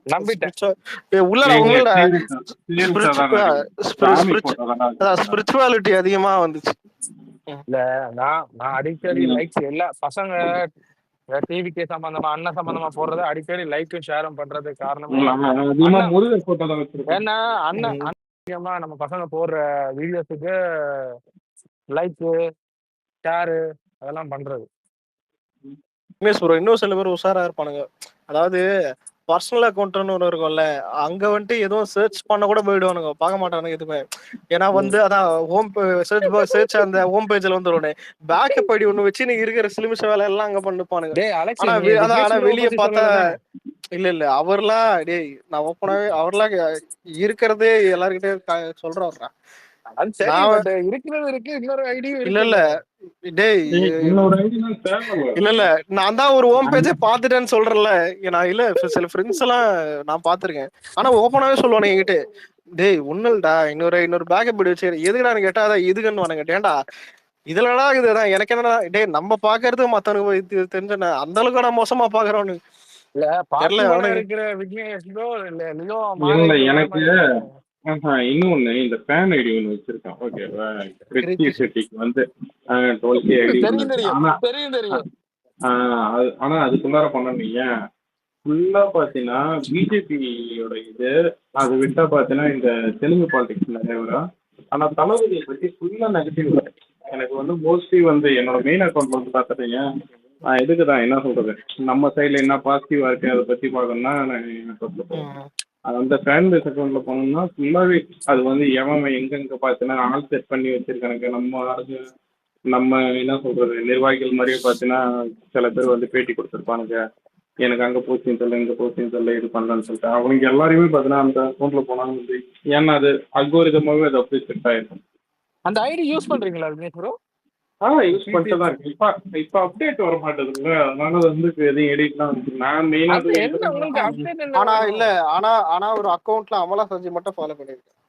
ஸ்பிரிச்சுவாலிட்டி அதிகமா வந்துச்சு. இல்ல நான் அடிக்கடி லைக்ஸ் எல்லா பசங்க டிவிக்கு சம்பந்தமா அண்ணன் சம்பந்தமா போடுறது அடிக்கடி லைக்கும் ஷேரும் பண்றது காரணமே ஏன்னா அண்ணன் நம்ம பசங்க போடுற வீடியோஸுக்கு லைக்கு ஷேரு அதெல்லாம் பண்றது. இன்னும் சில பேர் உஷாரா இருப்பானுங்க. அதாவது பர்சனல் அக்கௌண்ட்னு ஒன்று இருக்கும்ல, அங்க வந்துட்டு எதுவும் சர்ச் பண்ண கூட போயிடுவானுங்க, பார்க்க மாட்டானுங்க எதுவுமே. ஏன்னா வந்து அதான் ஹோம் சர்ச் அந்த ஹோம் பேஜ்ல வந்துருவோனே பேக்கப் ஐடி ஒண்ணு வச்சு நீ இருக்கிற சிலிமிஷ வேலை எல்லாம் அங்க பண்ணிப்பானுங்க. ஆனா வெளியே பார்த்தா இல்ல அவர்லாம் டேய் நான் ஓப்பனாவே அவர்லாம் இருக்கிறதே எல்லாருக்கிட்டே சொல்றா. இல்ல நான் தான் ஒரு ஹோம் பேஜை பாத்துட்டேன்னு சொல்றேன்ல. நான் இல்ல சில ஃப்ரெண்ட்ஸ் எல்லாம் நான் பாத்திருக்கேன். ஆனா ஓப்பனாவே சொல்லுவானு என்கிட்ட, டேய் ஒண்ணுடா இன்னொரு பேக்கப் படி வச்சு எதுக்குடான்னு கேட்டா அதான் எதுக்குன்னு வானுங்க. டேண்டா இதுலடா இதுதான் எனக்கு என்னடா டேய் நம்ம பாக்குறது மத்தவனுக்கு தெரிஞ்ச அந்த அளவுக்கு நான் மோசமா பாக்குறவனு எனக்கு இன்னொன்னு இந்த ஃபேன் ஐடி ஒண்ணு வச்சிருக்கான். ஓகேவா, வந்து 12K ஐடி. ஆனா அதுக்குள்ளார பண்ணீங்க ஃபுல்லா பாத்தீங்கன்னா பிஜேபியோட இது. அது விட்டா பாத்தீங்கன்னா இந்த தெலுங்கு பாலிடிக்ஸ் நிறைய வரும். ஆனா தளபதியை பத்தி ஃபுல்லா நெகட்டிவ். எனக்கு வந்து மோஸ்ட்லி வந்து என்னோட மெயின் அக்கௌண்ட் வந்து பாத்துட்டீங்க. எதுக்குதான் என்ன சொல்றது, நம்ம சைட்ல என்ன பாசிட்டிவா இருக்கு அதை பத்தி பார்க்கணும்னா அந்த ஃபேன் பேஸ் அக்கௌண்ட்ல போனோம்னா ஃபுல்லாவே அது வந்து எவன் எங்கெங்க பார்த்தீங்கன்னா ஆல் செட் பண்ணி வச்சிருக்கானுங்க. நம்ம நம்ம என்ன சொல்றது நிர்வாகிகள் மாதிரியே பார்த்தீங்கன்னா சில பேர் வந்து பேட்டி கொடுத்துருப்பானுங்க. எனக்கு அங்கே போச்சுன்னு சொல்ல இங்கே போச்சுன்னு சொல்ல இது பண்ணலன்னு சொல்லிட்டு அவங்க எல்லாரையுமே பார்த்தீங்கன்னா அந்த அக்கௌண்ட்ல போனாங்க வந்து ஏன்னா அது அல்கோரிதமாகவே அது அப்படியே செட் ஆயிருக்கும். அந்த ஐடி யூஸ் பண்றீங்களா விக்னேஷ் ப்ரோ? யூஸ் பண்ணிட்டு தான் இருக்கு. இப்போ அப்டேட் வர மாட்டேதுல்ல, அதனால வந்து எதையும் எடிட்லாம் வந்து நான் மெயினாக அது என்ன உங்களுக்கு அப்டேட் என்ன ஆனா வேணும்? இல்ல ஆனா ஒரு அக்கௌண்ட்ல அமலா சஜி மட்டும் ஃபாலோ பண்ணிருக்கேன்.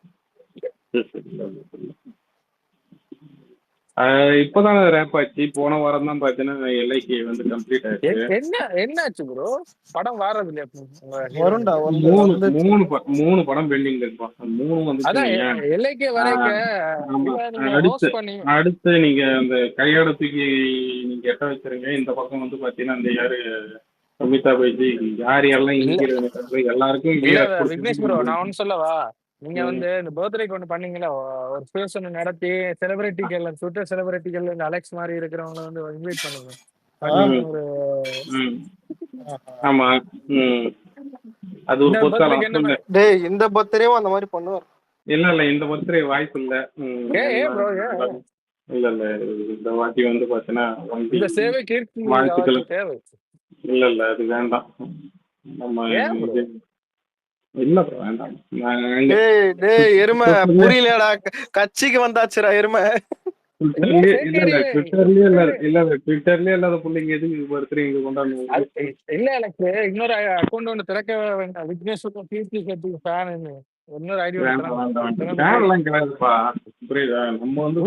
இப்போதான் ரேப் ஆச்சு. போன வாரம் தான் பார்த்தீங்கன்னா எல்ஐகே வந்து கம்ப்ளீட் ஆயிடுச்சு. என்னாச்சு ப்ரோ? படம் வாரது இல்லையா? வருண்டா மூணு படம் பெண்டிங்ல இருப்பான். மூணு வந்து அதான் எல்லைக்கே வரைக்க அடுத்து நீங்க அந்த கையோட தூக்கி நீங்க எட்ட வச்சிருங்க. இந்த பக்கம் வந்து பாத்தீங்கன்னா அந்த யாரு அமிதாப் பைஜி யார் யாரெல்லாம் இங்க எல்லாருக்கும் விக்னேஷ் ப்ரோ நான் ஒன்னு சொல்லவா? நீங்க வந்து இந்த பர்த்டேக்கு ஒண்ணு பண்ணீங்களா ஒரு ஸ்பேஸ் ஒன்று நடத்தி செலிபிரிட்டிகள் ட்விட்டர் செலிபிரிட்டிகள் இந்த அலெக்ஸ் மாதிரி இருக்கிறவங்கள வந்து இன்வைட் பண்ணுங்க. ஒரு ஆமா அது ஒரு பொத்தாலாம். இந்த பர்த்டேவும் அந்த மாதிரி பண்ணுவார். இல்ல இந்த பர்த்டே வாய்ப்பு இல்ல. இல்ல இந்த வாட்டி வந்து பாத்தீங்கன்னா வாழ்த்துக்கள். இல்ல அது வேண்டாம். நம்ம இல்ல வேண்டாம். எருமை புரியலடா, கட்சிக்கு வந்தாச்சுரா எருமை. ட்விட்டர்லயே இல்லாத பிள்ளைங்க எதுக்கு பர்த்டே இங்க கொண்டாடுங்க? இல்ல எனக்கு இன்னொரு அக்கௌண்ட் ஒன்று திறக்க வேண்டாம். விக்னேஷ் கீர்த்தி கட்டி ஃபேன் இன்னொரு ஐடி எல்லாம் கிடையாதுப்பா. புரியுதா? நம்ம வந்து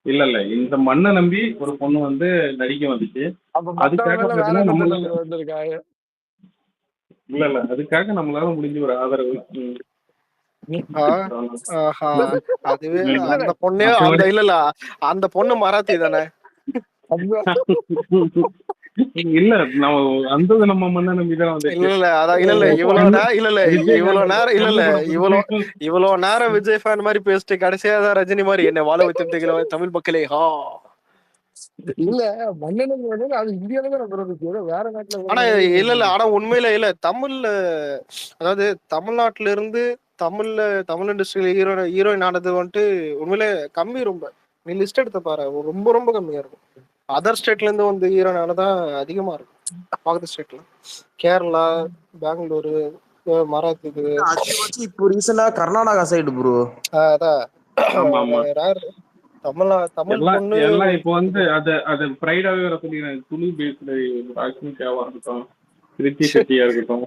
இல்ல இந்த மண்ணை நம்பி ஒரு பொண்ணு வந்து நடிக்க வந்துச்சு. இல்ல அதுக்காக நம்மளால முடிஞ்ச ஒரு ஆதரவு. அதுவே அந்த பொண்ணே இல்ல அந்த பொண்ணு மராத்தி தானே. இல்ல நம்ம வந்தது நம்ம மண்ணை நம்பிதான் வந்து. இல்ல அதான் இல்ல இவ்வளவு நேரம் விஜய் ஃபேன் மாதிரி பேசிட்டு கடைசியா தான் ரஜினி மாதிரி என்ன வாழ வைத்திருந்தீங்களா தமிழ் மக்களே. இல்ல மன்னனுக்கு அது இந்தியாவில வேற நாட்டுல. ஆனா இல்ல ஆனா உண்மையில இல்ல தமிழ்ல, அதாவது தமிழ்நாட்டுல இருந்து தமிழ் இண்டஸ்ட்ரியில ஹீரோயின் ஆனது வந்துட்டு உண்மையிலே கம்மி. ரொம்ப நீ லிஸ்ட் எடுத்த பாரு, ரொம்ப ரொம்ப கம்மியா இருக்கும். அதர் ஸ்டேட்ல இருந்து வந்து ஹீரோயின் ஆனதான் அதிகமா இருக்கும். பக்கத்து ஸ்டேட்ல கேரளா, பெங்களூரு, மராத்தி. இப்போ ரீசெண்டா கர்நாடகா சைடு ப்ரோ. அதான் தமிழ் பொண்ணு எல்லாம் இப்போ வந்து அது பிரைடாவே வர சொல்லிடுறாங்க. துளி பேஸ்ல ராஷ்மிகாவா இருக்கட்டும், கிருத்தி செட்டியா இருக்கட்டும்.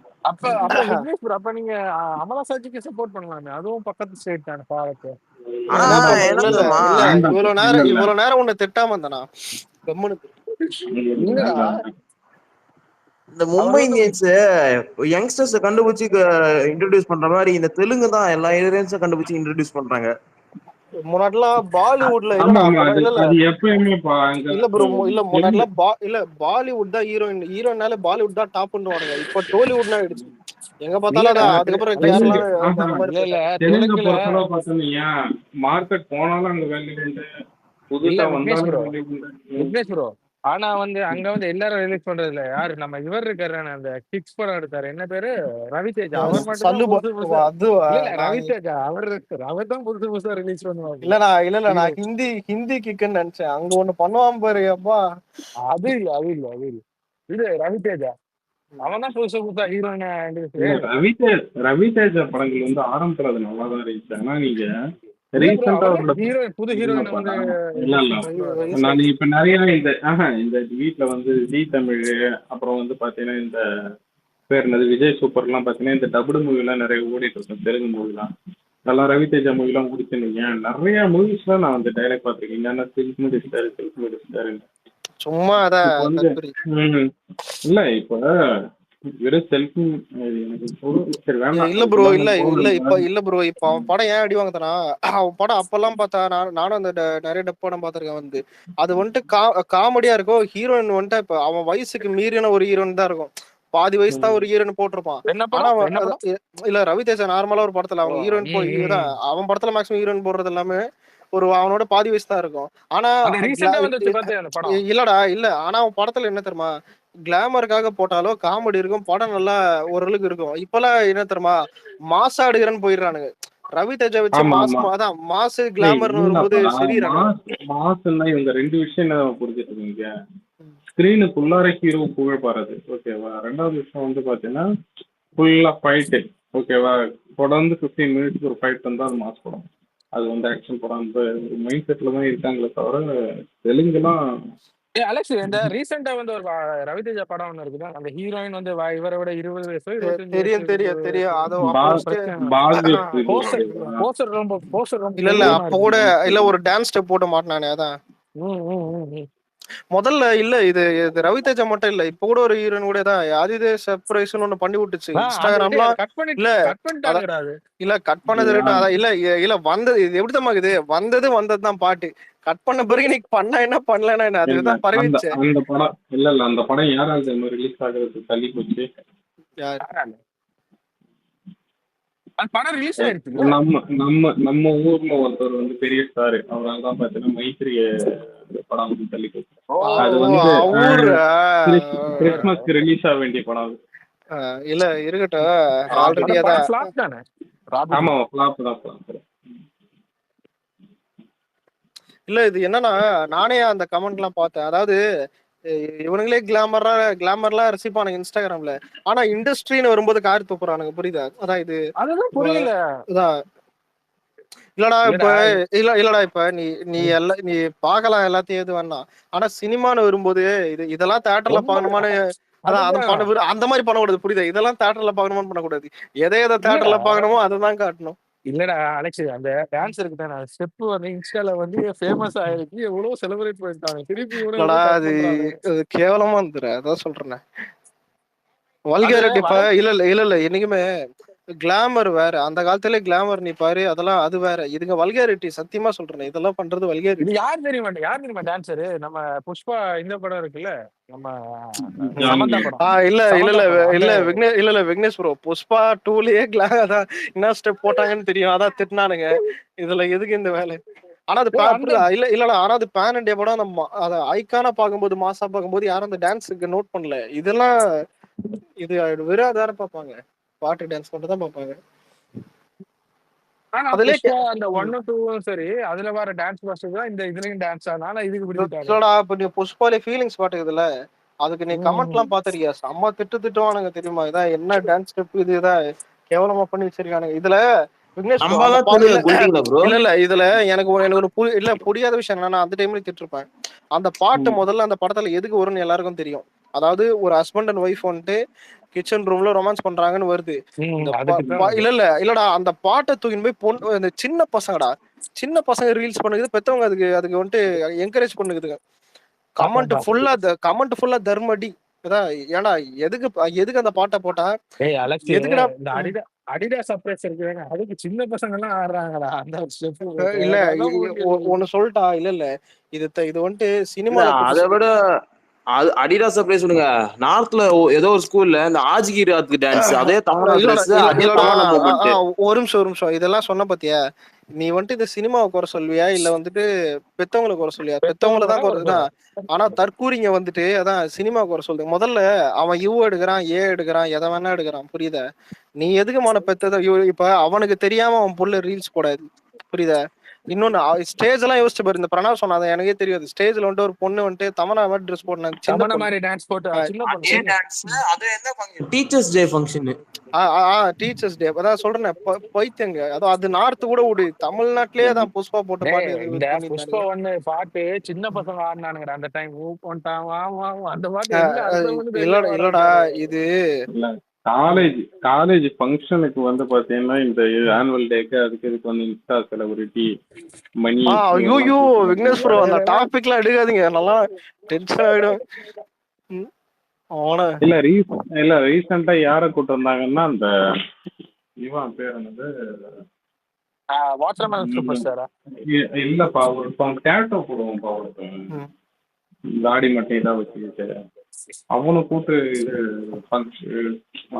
அப்ப நீங்க அமலா சாஜிக்கு சப்போர்ட் பண்ணலாமே, அதுவும் பக்கத்து ஸ்டேட் தானே பாவத்து. இவ்வளவு நேரம் உன்னை திட்டாம இருந்தானா இந்த மும்பை இந்தியன்ஸ் யங்ஸ்டர்ஸ் கண்டுபிடிச்சு இன்ட்ரோடியூஸ் பண்ற மாதிரி இந்த தெலுங்கு தான் எல்லா ஏரியாஸும் கண்டுபிடிச்சு இன்ட்ரோடியூஸ் பண்றாங்க. முன்னாடிலாம் பாலிவுட்ல பாலிவுட் தான் ஹீரோயினால பாலிவுட் தான் டாப் பண்ணுவாங்க. இப்ப டோலிவுட் ஆயிடுச்சு எங்க பார்த்தாலும். அதுக்கப்புறம் மார்க்கெட் போனாலும் அங்க வேல்யூ உண்டு. ஆனா வந்து அங்க வந்து எல்லாரும் ரிலீஸ் பண்றது இல்ல. யாரு நம்ம இவர் இருக்காரு, அந்த கிக்ஸ் படம் எடுத்தாரு, என்ன பேரு, ரவிதேஜா. அவர் மட்டும் ரவிதேஜா அவர் தான் புதுசு புதுசா ரிலீஸ் பண்ணுவாங்க. இல்ல நான் ஹிந்தி கிக்குன்னு நினைச்சேன். அங்க ஒண்ணு பண்ணுவான் பாரு அப்பா. அது இல்ல இது ரவிதேஜா. அவன் தான் புதுசு புதுசா ஹீரோயின். ரவிதேஜா படங்கள் வந்து ஆரம்பத்துல அது நல்லாதான் இருந்துச்சு. ஆனா நீங்க புது ஹீரோயின் நான் இப்ப நிறைய இந்த வீட்டுல வந்து ஜி தமிழ், அப்புறம் வந்து பாத்தீங்கன்னா இந்த பேர் என்னது விஜய் சூப்பர் எல்லாம் பாத்தீங்கன்னா இந்த டபுள் மூவி எல்லாம் நிறைய ஓடிட்டு இருக்கும். தெலுங்கு மூவி எல்லாம் நல்லா ரவிதேஜா மூவி எல்லாம் ஓடிச்சுன்னீங்க. நிறைய மூவிஸ் எல்லாம் நான் வந்து டைலாக் பாத்திருக்கேன். சில்க் முடிச்சிட்டாரு சும்மா இல்ல இப்ப இல்ல ப்ரோ இப்ப அவன் படம் ஏன் அடி வாங்குதானா, அவன் படம் அப்பெல்லாம் பார்த்தா நானும் அந்த நிறைய டப் படம் பார்த்திருக்கேன். வந்து அது வந்துட்டு காமெடியா இருக்கும். ஹீரோயின் வந்துட்டு இப்ப அவன் வயசுக்கு மீறின ஒரு ஹீரோயின் தான் இருக்கும். பாதி வயசு தான் ஒரு ஹீரோயின் போட்டிருப்பான். இல்ல ரவிதேஜா நார்மலா ஒரு படத்துல அவங்க ஹீரோயின் அவன் படத்துல மேக்ஸிமம் ஹீரோயின் போடுறது எல்லாமே ஒரு அவனோட பாதி வயசு தான் இருக்கும். ஆனா இல்ல ஆனா அவன் படத்துல என்ன தெரியுமா, கிளாமருக்காக போட்டாலோ காமெடி இருக்கும், படம் நல்லா ஓரளவுக்கு இருக்கும். இப்பெல்லாம் என்ன தெரியுமா, மாசா எடுக்கிறன்னு போயிடுறானுங்க. ரவி தேஜா வச்சு ஆமா மாஸ் ஆமா அதான் மாசு டேய் கிளாமர்னு வரும்போது இல்லப்பா சிரிறானுங்க. மாசுன்னா இவங்க ரெண்டு விஷயம் என்ன புரிஞ்சுட்டு இருக்கீங்க. ஸ்கிரீனுக்குள்ளார ஹீரோ புகழ் பாருது ஓகேவா. ரெண்டாவது விஷயம் வந்து பாத்தீங்கன்னா ஃபுல்லா ஃபைட்டு ஓகேவா. தொடர்ந்து 15 மினிட்ஸ்க்கு ஒரு ஃபைட் வந்தா அது மாஸ் படம், அது வந்து ஆக்ஷன் படம். அந்த ஒரு மைண்ட் செட்ல தான் இருக்காங்களே தவிர தெலுங்குலாம் அலெக்ஸ் இந்த ரீசெண்டா வந்து ஒரு ரவிதேஜா படம் ஒண்ணு இருக்குதா, அந்த ஹீரோயின் வந்து இவரை விட 20 வயசோ 25 வயசு தெரியும் தெரியும் தெரியும். அது அப்போ பாஸ் பிரச்சனை. பாஸ் போஸ்டர் ஓகேவா. போஸ்டர் ரொம்ப இல்ல கொடூரமா அப்ப கூட இருக்கு. இல்ல ஒரு டான்ஸ் ஸ்டெப் போட்டு மாட்டினானே அதான் ம், ம், ம், ம். முதல்ல. இல்ல இது ரவி தேஜா மட்டும் இல்ல, இப்ப கூட ஒரு ஹீரோயின் கூட தான் ஆதிதே சர்ப்ரைஸ்னு ஒண்ணு பண்ணி விட்டுச்சு அது இன்ஸ்டாகிராம்லாம். கட் இல்ல அதான் பண்ணிட்டாங்கடா அது. இல்ல கட் பண்ணது இருக்கட்டும். அதான் இல்ல இல்ல வந்தது இது எப்படி தான் இருக்குது, வந்ததுதான் பாட்டு. கட் பண்ண பிறகு நீ பண்ணா என்ன பண்ணலன்னா என்ன, இல்ல அதுதான் அந்த பரவிச்சு. அந்த படம் இல்ல அந்த படம் யாராவது ரிலீஸ் ஆகுறது தள்ளி போச்சு. யாரு அது படம் ரிலீஸ் ஆயிருச்சு. நம்ம நம்ம நம்ம ஊர்ல ஒருத்தர் வந்து பெரிய ஸ்டார், அவரால் தான் பாத்தீங்கன்னா மைத்திரிய படம் வந்து தள்ளி போச்சு. அது வந்து ஊர் கிறிஸ்மஸ்க்கு ரிலீஸ் ஆக வேண்டிய படம் அது. இல்ல இருக்கட்டும். ஆல்ரெடி அதான் ஃபிளாப் தானே. ஆமா ஃபிளாப் தான் ஃபிளாப். இல்ல இது என்னன்னா, நானே அந்த கமெண்ட் எல்லாம் பார்த்தேன். அதாவது இவனுங்களே கிளாமர்லாம் ரசிப்பானுங்க இன்ஸ்டாகிராம்ல. ஆனா இண்டஸ்ட்ரின்னு வரும்போது காரி துப்புறானுங்க, புரியுதா? அதான் இது அதுதான் புரியல. இதான் இல்லடா இப்ப இல்லடா இப்ப நீ எல்லாம் நீ பாக்கலாம் எல்லாத்தையும் எது வேணா. ஆனா சினிமான்னு வரும்போது இதெல்லாம் தியேட்டர்ல பாக்கணுமான்னு அதான் அந்த மாதிரி பண்ணக்கூடாது, புரியுதா? இதெல்லாம் தியேட்டர்ல பாக்கணுமான்னு பண்ணக்கூடாது. எதை தியேட்டர்ல பாக்கணுமோ அதைதான் காட்டணும். இல்லடா அலெக்ஸ், அந்த டான்ஸ் இருக்கு தானே, ஸ்டெப் வந்து இன்ஸ்டால வந்து ஃபேமஸ் ஆயிருக்கு, எவ்வளவு செலிப்ரேட் பண்ணிட்டாங்க. திருப்பி இல்லடா அது கேவலமா இருந்துரு, அதான் சொல்றேன். வல்கேரிட்டி இப்ப இல்ல என்னைக்குமே கிளாமர் வேற. அந்த காலத்துல கிளாமர் நீ பாரு, அதெல்லாம் அது வேற. இதுங்க வல்கேரிட்டி, சத்தியமா சொல்றேன். இதெல்லாம் பண்றது வல்கேரிட்டி. யார் தெரியுமா டான்சரு? நம்ம புஷ்பா இந்த படம் இருக்குல்ல, நம்ம சமந்தா படம். இல்ல விக்னேஷ் ப்ரோ, புஷ்பா 2லயே அதான் என்ன ஸ்டெப் போட்டாங்கன்னு தெரியும், அதான் திட்டினானுங்க. இதுல எதுக்கு இந்த வேலை? ஆனா அது இல்லடா, ஆனா அது பேன் இண்டியா படம். நம்ம அதை ஐக்கானா பார்க்கும்போது, மாசா பார்க்கும்போது யாரும் அந்த டான்ஸுக்கு நோட் பண்ணல. இதெல்லாம் இது வெறும் அதான பார்ப்பாங்க, பாட்டு டான்ஸ் மட்டும் தான் பார்ப்பாங்க. அந்த 1 2 சரி, அதுல வர டான்ஸ் மாஸ்டர் தான் இந்த இதுலயும் டான்ஸ் ஆனால இதுக்கு பிடிச்சிட்டாங்க. இப்ப நீ புஷ்பாலே ஃபீலிங்ஸ் பாட்டுக்குதுல, அதுக்கு நீ கமெண்ட் எல்லாம் பாத்துறியா? செம்ம திட்டுவானுங்க தெரியுமா? இதான் என்ன டான்ஸ் ஸ்டெப், இதுதான் கேவலமா பண்ணி வச்சிருக்கானுங்க. இதுல விக்னேஷ் இல்ல இதுல எனக்கு ஒரு இல்ல புரியாத விஷயம் என்னன்னா, அந்த டைம்ல திட்டிருப்பேன். அந்த பாட்டு முதல்ல அந்த படத்துல எதுக்கு வரும்னு எல்லாருக்கும் தெரியும். அதாவது ஒரு ஹஸ்பண்ட் அண்ட் ஒய்ஃப் வந்துட்டு கிச்சன் ரூம்ல ரொமான்ஸ் பண்றாங்கன்னு வருது. இல்லடா அந்த பாட்டை தூக்கின்னு போய் பொண்ணு, இந்த சின்ன பசங்க ரீல்ஸ் பண்ணுது, பெத்தவங்க அதுக்கு வந்துட்டு என்கரேஜ் பண்ணுதுங்க. கமெண்ட் ஃபுல்லா தர்மடி. ஏன்னா எதுக்கு அந்த பாட்டை போட்டா? எதுக்குடா அடிடாஸ் சர்ப்ரைஸ் இருக்குங்க, அதுக்கு சின்ன பசங்க எல்லாம் ஆடுறாங்கடா அந்த ஸ்டெப். இல்ல ஒன்னு சொல்லிட்டா? இல்ல இது வந்துட்டு சினிமால அதை விட அடிடாஸ் சர்ப்ரைஸ் விடுங்க. நார்த்ல ஏதோ ஒரு ஸ்கூல்ல இந்த ஆஜ்கிராத் டான்ஸ், அதே ஒரு நிமிஷம் இதெல்லாம் சொன்ன பாத்தியா? நீ வந்துட்டு இந்த சினிமாவை குறை சொல்வியா இல்ல வந்துட்டு பெத்தவங்களை குறை சொல்வியா? பெத்தவங்களை தான் குறைதான். ஆனா தற்கூரிங்க வந்துட்டு அதான் சினிமா குறை சொல்லுது. முதல்ல அவன் எடுக்கிறான், எடுக்கிறான், எதை வேணா எடுக்கிறான், புரியுதா? நீ எதுக்குமான பெத்தத இப்ப அவனுக்கு தெரியாம அவன் புள்ள ரீல்ஸ் போடாது, புரியுதா? இன்னொன்னு ஸ்டேஜ் எல்லாம் யோசிச்சு பாரு. இந்த பிரணவ் சொன்னாத எனக்கே தெரியாது. ஸ்டேஜ்ல வந்துட்டு ஒரு பொண்ணு வந்துட்டு தமனா மாதிரி ட்ரெஸ் போட்டாங்க, சின்ன மாதிரி டான்ஸ் போட்டு teachers day function. Teachers day அதான் சொல்றேன். பைத்தியங்க. அது நார்த் கூட விடு, தமிழ்நாட்டிலேயே தான் புஷ்பா போட்ட பாட்டு. இந்த புஷ்பா ஒண்ணு பாட்டு சின்ன பசங்க ஆடினானுங்க அந்த டைம். அந்த பாட்டு இல்லடா இது காலேஜ் ஃபங்க்ஷனுக்கு வந்து பாத்தீங்கன்னா இந்த ஆனுவல் டேக்கு அதுக்கு இதுக்கு வந்து இன்ஸ்டா செலிபிரிட்டி மணி. ஐயோ விக்னேஷ் ப்ரோ அந்த டாபிக்லாம் எடுக்காதீங்க, நல்லா டென்ஷன் ஆயிடும். இல்ல ரீசெண்டா யார கூட்டு வந்தாங்கன்னா அந்த இவன் பேர் என்னது, இல்லப்பா ஒரு டேட்டோ போடுவோம்ப்பா, ஒரு தாடி மட்டும் இதான் வச்சுக்கிட்டு அவனை கூட்டு இது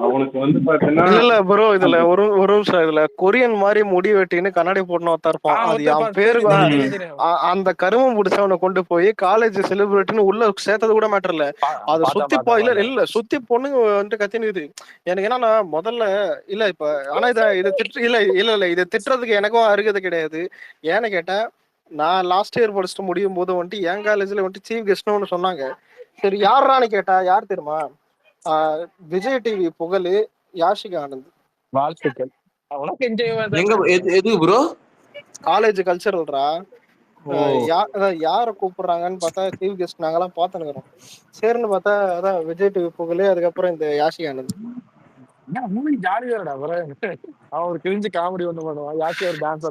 அவனுக்கு வந்து பாத்தீங்கன்னா இல்ல ப்ரோ, இதுல ஒரு ஒரு நிமிஷம், இதுல கொரியன் மாதிரி முடி வெட்டின்னு கண்ணாடி போட்டு ஒருத்தன் இருப்பான். அது என் பேருக்கு அந்த கருமம் முடிச்சவனை கொண்டு போய் காலேஜ் செலிபிரிட்டின்னு உள்ள சேர்த்தது கூட மேட்டர் இல்ல. அது சுத்தி இல்ல சுத்தி பொண்ணுங்க வந்துட்டு கத்தினுக்குது. எனக்கு என்னன்னா முதல்ல இல்ல இப்ப ஆனா இதை திட்டு இல்ல இதை திட்டுறதுக்கு எனக்கும் அருகதை கிடையாது. ஏன்னு கேட்டா நான் லாஸ்ட் இயர் படிச்சுட்டு முடியும் போது வந்துட்டு என் காலேஜ்ல வந்துட்டு சீஃப் கெஸ்ட்னு ஒன்று சொன்னாங்க. சரி யாரான்னு கேட்டா யார் தெரியுமா? விஜய் டிவி புகழ், யாஷிகா ஆனந்த். வாழ்த்துக்கள். எது ப்ரோ? காலேஜ் கல்ச்சரல்ரா. யார கூப்பிடுறாங்கன்னு பார்த்தா சீஃப் கெஸ்ட் நாங்கெல்லாம் பார்த்துனுக்குறோம். சரின்னு பார்த்தா அதான் விஜய் டிவி புகழ், அதுக்கப்புறம் இந்த யாஷிகா ஆனந்த்.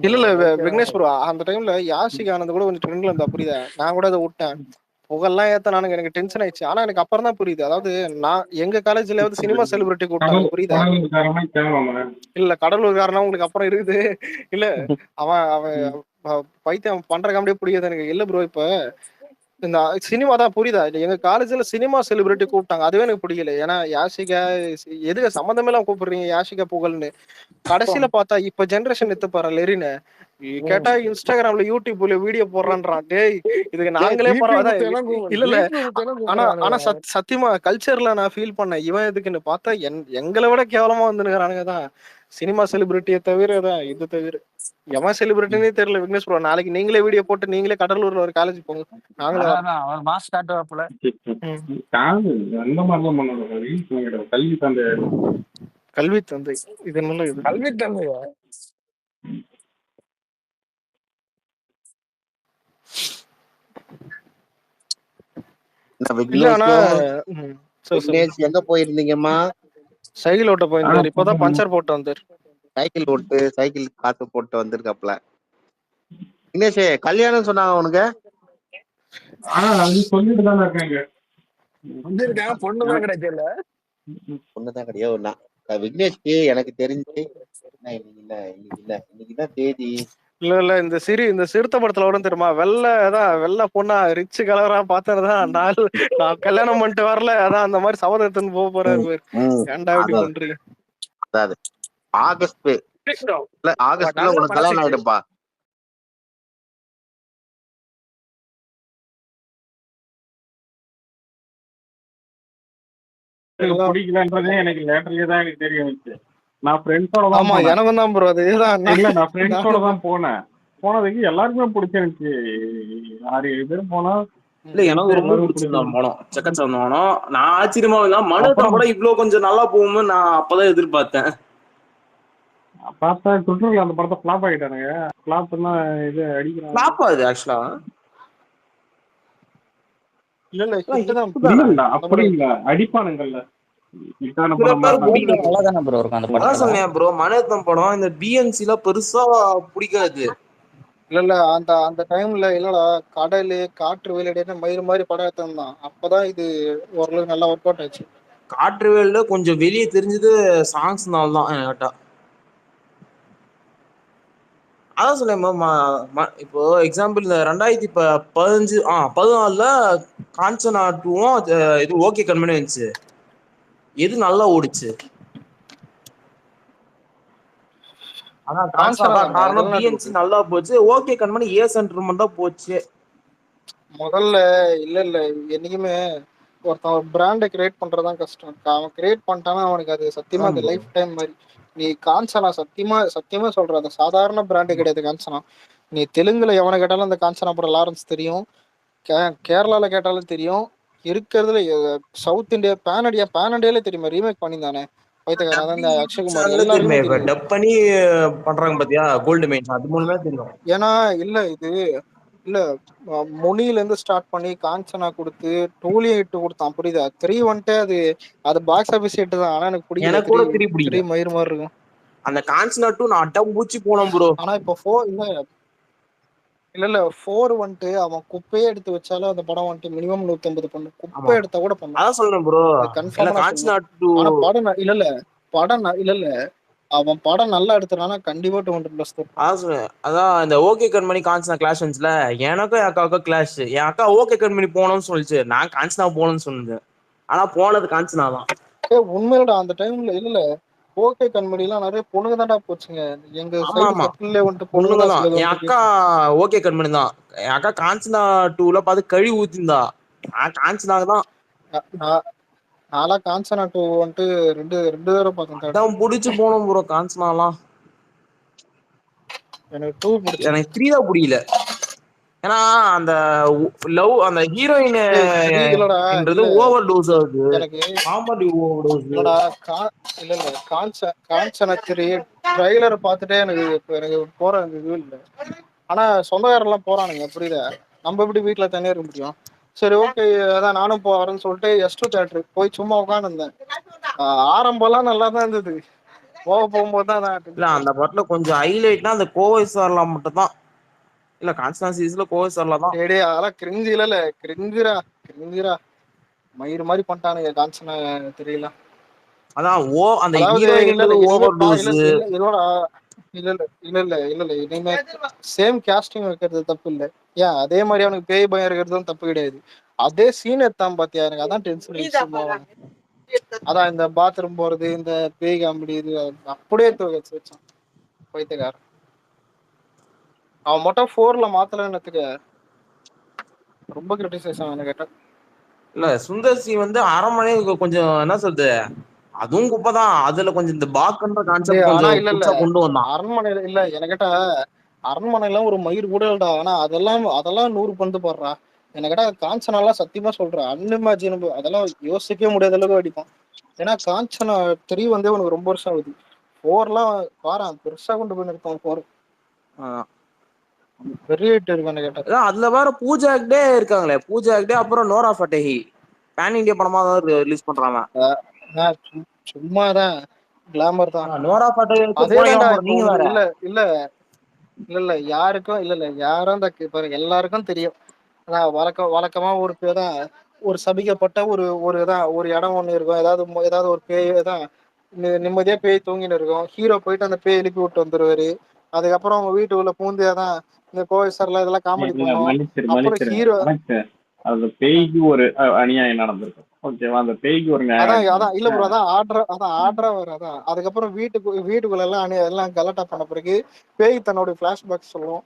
இல்ல விக்னேஷ் ப்ரோ, அந்த டைம்ல யாஷிகா ஆனந்த் கூட கொஞ்சம் ட்ரெண்ட்ல இருந்தா புரியுதா? நான் கூட அதை விட்டேன். புகழ்லாம் ஏத்த எனக்கு டென்ஷன் ஆயிடுச்சு. ஆனா எனக்கு அப்புறம் தான் புரியுது. அதாவது நான் எங்க காலேஜ்ல வந்து சினிமா செலிபிரிட்டி கூப்பிட்டாங்க புரியுதா? இல்ல கடலூர்காரனா உங்களுக்கு அப்புறம் இருக்குது. இல்ல அவன் பைத்தியம் பண்ற காமெடியே புரியாது எனக்கு. இல்ல ப்ரோ, இப்ப இந்த சினிமா தான் புரியுதா? எங்க காலேஜ்ல சினிமா செலிபிரிட்டி கூப்பிட்டாங்க, அதுவே எனக்கு பிடிக்கல. ஏன்னா யாஷிகா எதுக்கு சம்மந்தமே எல்லாம் கூப்பிடுறீங்க யாஷிகா புகழ்னு? கடைசியில பார்த்தா இப்ப ஜெனரேஷன் எடுத்து பாரு லெரின்னு கேட்டா இன்ஸ்டாகிராம்ல யூடியூப்ல வீடியோ போடுறான்றான். டேய் இதுக்கு நாங்களே பரவாயில்ல. இல்ல ஆனா சத்தியமா கல்ச்சர்ல நான் ஃபீல் பண்ணேன். இவன் எதுக்குன்னு பார்த்தா எங்களை விட கேவலமா வந்துனுக்குறானுங்க தான் சினிமா செலிபிரிட்டியை தவிர. தான் இது தவிர எவன் செலிபிரிட்டினே தெரியல விக்னேஷ் ப்ரோ. நாளைக்கு நீங்களே வீடியோ போட்டு நீங்களே கடலூர்ல ஒரு காலேஜ் போங்க, நாங்களே கல்வி தந்தை. இது நல்ல இது கல்வி தந்தையா? எங்க போயிருந்தீங்கம்மா? சைக்கிள் ஓட்ட போயிருந்தாரு. இப்பதான் பஞ்சர் போட்டு வந்தாரு. சைக்கிள் காத்து போட்டு வந்திருக்காப்ல. விக்னேஷ் கல்யாணம் சொன்னாங்க உனக்கு? சொல்லிட்டு தானே இருக்காங்க. பொண்ணுதான் கிடைக்கல. பொண்ணுதான் கிடையாது. விக்னேஷ்க்கு எனக்கு தெரிஞ்சு இன்னைக்குதான் தேதி. இல்ல இந்த சிறுத்தை படத்துல கூட தெரியுமா, வெள்ளை பொண்ணா ரிச்சு கலரா பார்த்ததான் நான் கல்யாணம் பண்ணிட்டு வரல, அதான் அந்த மாதிரி சபதத்துன்னு போக போறாரு. ஏன்டா இப்படி பண்றீங்க? அதாவது ஆகஸ்ட்ல உனக்கு கல்யாணம் ஆயிடுப்பா. பிடிக்கலன்றதே எனக்கு லேட்டர்லயே தான் எனக்கு தெரிய வந்துச்சு. நான் ஃப்ரெண்ட்ஸோட தான் ஆமா எனக்கும் தான் ப்ரோ. அதுதான் இல்ல நான் ஃப்ரெண்ட்ஸோட தான் போனதுக்கு எல்லாருக்குமே பிடிச்சிருந்துச்சு. 6-7 பேர் போனா இல்ல எனக்கு ரொம்ப பிடிச்சிருந்தான் படம். செக்கச்சவன் படம். நான் ஆச்சரியமா இருந்தான். மனோதம் கூட இவ்வளவு கொஞ்சம் நல்லா போகும்னு நான் அப்பதான் எதிர்பார்த்தேன். பார்த்தா ட்விட்டர்ல அந்த படத்தை ஃபிளாப் ஆகிட்டானுங்க. ஃபிளாப்னா இது அடிக்கிறாங்க. ஃபிளாப் ஆகுது ஆக்சுவலா. இல்ல அப்படி இல்ல அடிப்பானுங்கல்ல. மனோதம் படம் இந்த பிஎன்சில பெருசா பிடிக்காது. இல்ல அந்த டைம்ல இல்லடா கடலு காற்று வேலையிட மயிறு மாதிரி படம் எடுத்தான். அப்பதான் இது ஓரளவுக்கு நல்லா ஒர்க் அவுட் ஆச்சு. காற்று வேலையில கொஞ்சம் வெளியே தெரிஞ்சது சாங்ஸ்னால தான் கேட்டா. அதான் சொன்னேன். இப்போ எக்ஸாம்பிள் 2014 காஞ்சனா 2வும் இது ஓகே கண்மணி வந்துச்சு. எது நல்லா ஓடிச்சு? அதான் காரணம் பிஎன்சி நல்லா போச்சு. ஓகே கண்மணி ஏ சென்டர் தான் போச்சு முதல்ல. இல்ல என்னைக்குமே ஒருத்தன் ஒரு பிராண்டை கிரியேட் பண்றதுதான் கஷ்டம். அவன் கிரியேட் பண்ணிட்டானா அவனுக்கு அது சத்தியமா அது லைஃப் டைம் மாதிரி. நீ காஞ்சனா சத்தியமா சொல்ற, அது சாதாரண பிராண்டு கிடையாது காஞ்சனா. நீ தெலுங்குல எவனை கேட்டாலும் அந்த காஞ்சனா படம் லாரன்ஸ் தெரியும், கேரளால கேட்டாலும் தெரியும், இருக்கிறதுல சவுத் இந்தியா பேன் இண்டியாலே தெரியுமா, ரீமேக் பண்ணிதானே பைத்தகாரன் அந்த அக்ஷய்குமார் எல்லாருமே டப் பண்ணி பண்றாங்க பாத்தியா கோல்டு மைன்ஸ். அது மூலமே தெரியும். ஏன்னா இல்ல முனியில இருந்து ஸ்டார்ட் பண்ணி காஞ்சனா கொடுத்து டூலியும் ஹிட் கொடுத்தான் புரியுதா. 3 வந்துட்டு அது பாக்ஸ் ஆபீஸ் ஹிட் தான். ஆனா எனக்கு பிடிக்கல. 3 மயிர் மாதிரி இருக்கும். அந்த காஞ்சனா 2 நான் அட்டம் பூச்சி போனோம் ப்ரோ. ஆனா இப்போ 4 இல்ல 4 வந்துட்டு அவன் குப்பையே எடுத்து வச்சாலும் அந்த படம் வந்துட்டு மினிமம் 150 பண்ணும். குப்பை எடுத்தா கூட பண்ணும். அதான் சொல்றேன் ப்ரோ. ஆனா படம் இல்ல அவன் படம் நல்லா எடுத்துறானா கண்டிப்பா 200+. அதான் இந்த ஓகே கண்மணி காஞ்சனா கிளாஷ் வந்துச்சுல, எனக்கும் என் அக்காவுக்கும் கிளாஷ். என் அக்கா ஓகே கண்மணி போனோம்னு சொல்லிச்சு, நான் காஞ்சனா போகணும்னு சொன்னேன். ஆனா போனது காஞ்சனா தான். உண்மையிலடா அந்த டைம்ல இல்ல ஓகே கண்மணி எல்லாம் நிறைய பொண்ணுங்க தான்டா போச்சுங்க. எங்க ஆமா சைடு ஆமா சர்க்கிள்ல வந்துட்டு பொண்ணுங்க பொண்ணுங்க தான் தான். சிலது என் வந்துட்டு அக்கா ஓகே கண்மணி தான். என் அக்கா காஞ்சனா 2ல பார்த்து கழி ஊத்திருந்தா. காஞ்சனாக்கு தான் நாளா காஞ்சனா 2 வந்துட்டு ரெண்டு தடவை பார்த்தேன். அதான் புடிச்சு போனோம் ப்ரோ காஞ்சனாலாம். எனக்கு 2 பிடிச்சது. எனக்கு 3 தான் பிடிக்கல. ஏன்னா அந்த லவ் அந்த ஹீரோயின் என்றது ஓவர் டோஸ் ஆகுது. எனக்கு காமெடி ஓவர் டோஸ். இல்லடா இல்ல காஞ்சனா 3 ட்ரைலர் பார்த்துட்டே எனக்கு போற இது இல்லை. ஆனா சொந்தக்காரர் எல்லாம் போறானுங்க புரியுதா. நம்ம எப்படி வீட்டுல தனியா இருக்க முடியும். சரி ஓகே அதான் நானும் போறேன்னு சொல்லிட்டு S2 தியேட்டருக்கு போய் சும்மா உட்காந்துருந்தேன். ஆரம்பம்லாம் நல்லா தான் இருந்தது. போகும்போது தான் இல்ல அந்த படத்துல கொஞ்சம் ஹைலைட்னா அந்த கோவை சார்லாம் மட்டும் தான். இல்ல கான்ஸ்டன்ட் சீரிஸ்ல கோவை சார்ல தான். டேய் அதெல்லாம் கிரிஞ்சி இல்ல கிரிஞ்சிரா மயிர் மாதிரி பண்ணிட்டானுங்க காஞ்சனா தெரியல. அதான் அந்த ஹீரோயின்ன்றது ஓவர் டோஸ். இல்ல இனிமே சேம் காஸ்டிங் வைக்கிறது தப்பு இல்ல. ஏன் அதே மாதிரி அவனுக்கு பேய் பயம் இருக்கிறதும் தப்பு கிடையாது. அதே சீன் எடுத்தான் பாத்தியா எனக்கு அதான் டென்ஷன். அதான் இந்த பாத்ரூம் போறது இந்த பேய் காமெடி இது அப்படியே வச்சான் பைத்தியக்காரன். அவன் மட்டும் 4ல மாத்தலன்னதுக்கு ரொம்ப கிரிட்டிசைஸ் ஆன கேட்டேன். இல்ல சுந்தர்சி வந்து அரண்மனை கொஞ்சம் என்ன சொல்றது அதுவும் குப்பைதான். அதுல கொஞ்சம் இந்த பாக்குன்ற கான்செப்ட் கொஞ்சம் புதுசா கொண்டு வந்தான். அரண்மனையில இல்ல என்ன கேட்டா அரண்மனைலாம் ஒரு மயிர் கூட இல்லடா. ஆனா அதெல்லாம் 100 பந்து போடுறா. என்ன கேட்டா காஞ்சனாலாம் சத்தியமா சொல்றேன் அன்இமேஜினபிள். அதெல்லாம் யோசிக்கவே முடியாத அளவுக்கு அடிப்பான். ஏன்னா காஞ்சனா 3 வந்து உனக்கு ரொம்ப வருஷம் ஆகுது. 4லாம் பாரு பெருசா கொண்டு போய் நிறுத்தம் 4 பெரிய ஹிட் இருக்கு கேட்டா. அதுல வேற பூஜா ஹெக்டே இருக்காங்களே. பூஜா ஹெக்டே அப்புறம் நோரா ஃபட்டேஹி பேன் இந்தியா படமா தான் ரிலீஸ் பண்றாங்க. சும்மாதான் கிளாமர் தான். நோரா ஃபட்டேஹி நீங்க வேற இல்ல யாருக்கும் இல்ல யாரும் பாருங்க எல்லாருக்கும் தெரியும். அதான் வழக்கமா ஒரு பேர் தான் ஒரு சபிக்கப்பட்ட ஒரு இடம் ஒண்ணு இருக்கும். ஏதாவது ஒரு பேய் தான் நிம்மதியா பேய் தூங்கின்னு இருக்கும். ஹீரோ போயிட்டு அந்த பேய் எழுப்பி விட்டு வந்துருவாரு. அதுக்கப்புறம் அவங்க வீட்டுக்குள்ள பூந்தியாதான் இந்த கோவிசர்ல இதெல்லாம் காமெடி பண்ணுவோம். அப்புறம் ஹீரோ அது பேய்க்கு ஒரு அநியாயம் நடந்திருக்கும். ஓகேவா அந்த பேய்க்கு ஒரு அதான் இல்ல ப்ரோ அதான் ஆர்டரா வரும். அதான் அதுக்கப்புறம் வீட்டுக்குள்ள எல்லாம் கலாட்டா பண்ண பிறகு பேய் தன்னோட பிளாஷ்பேக் சொல்லுவோம்.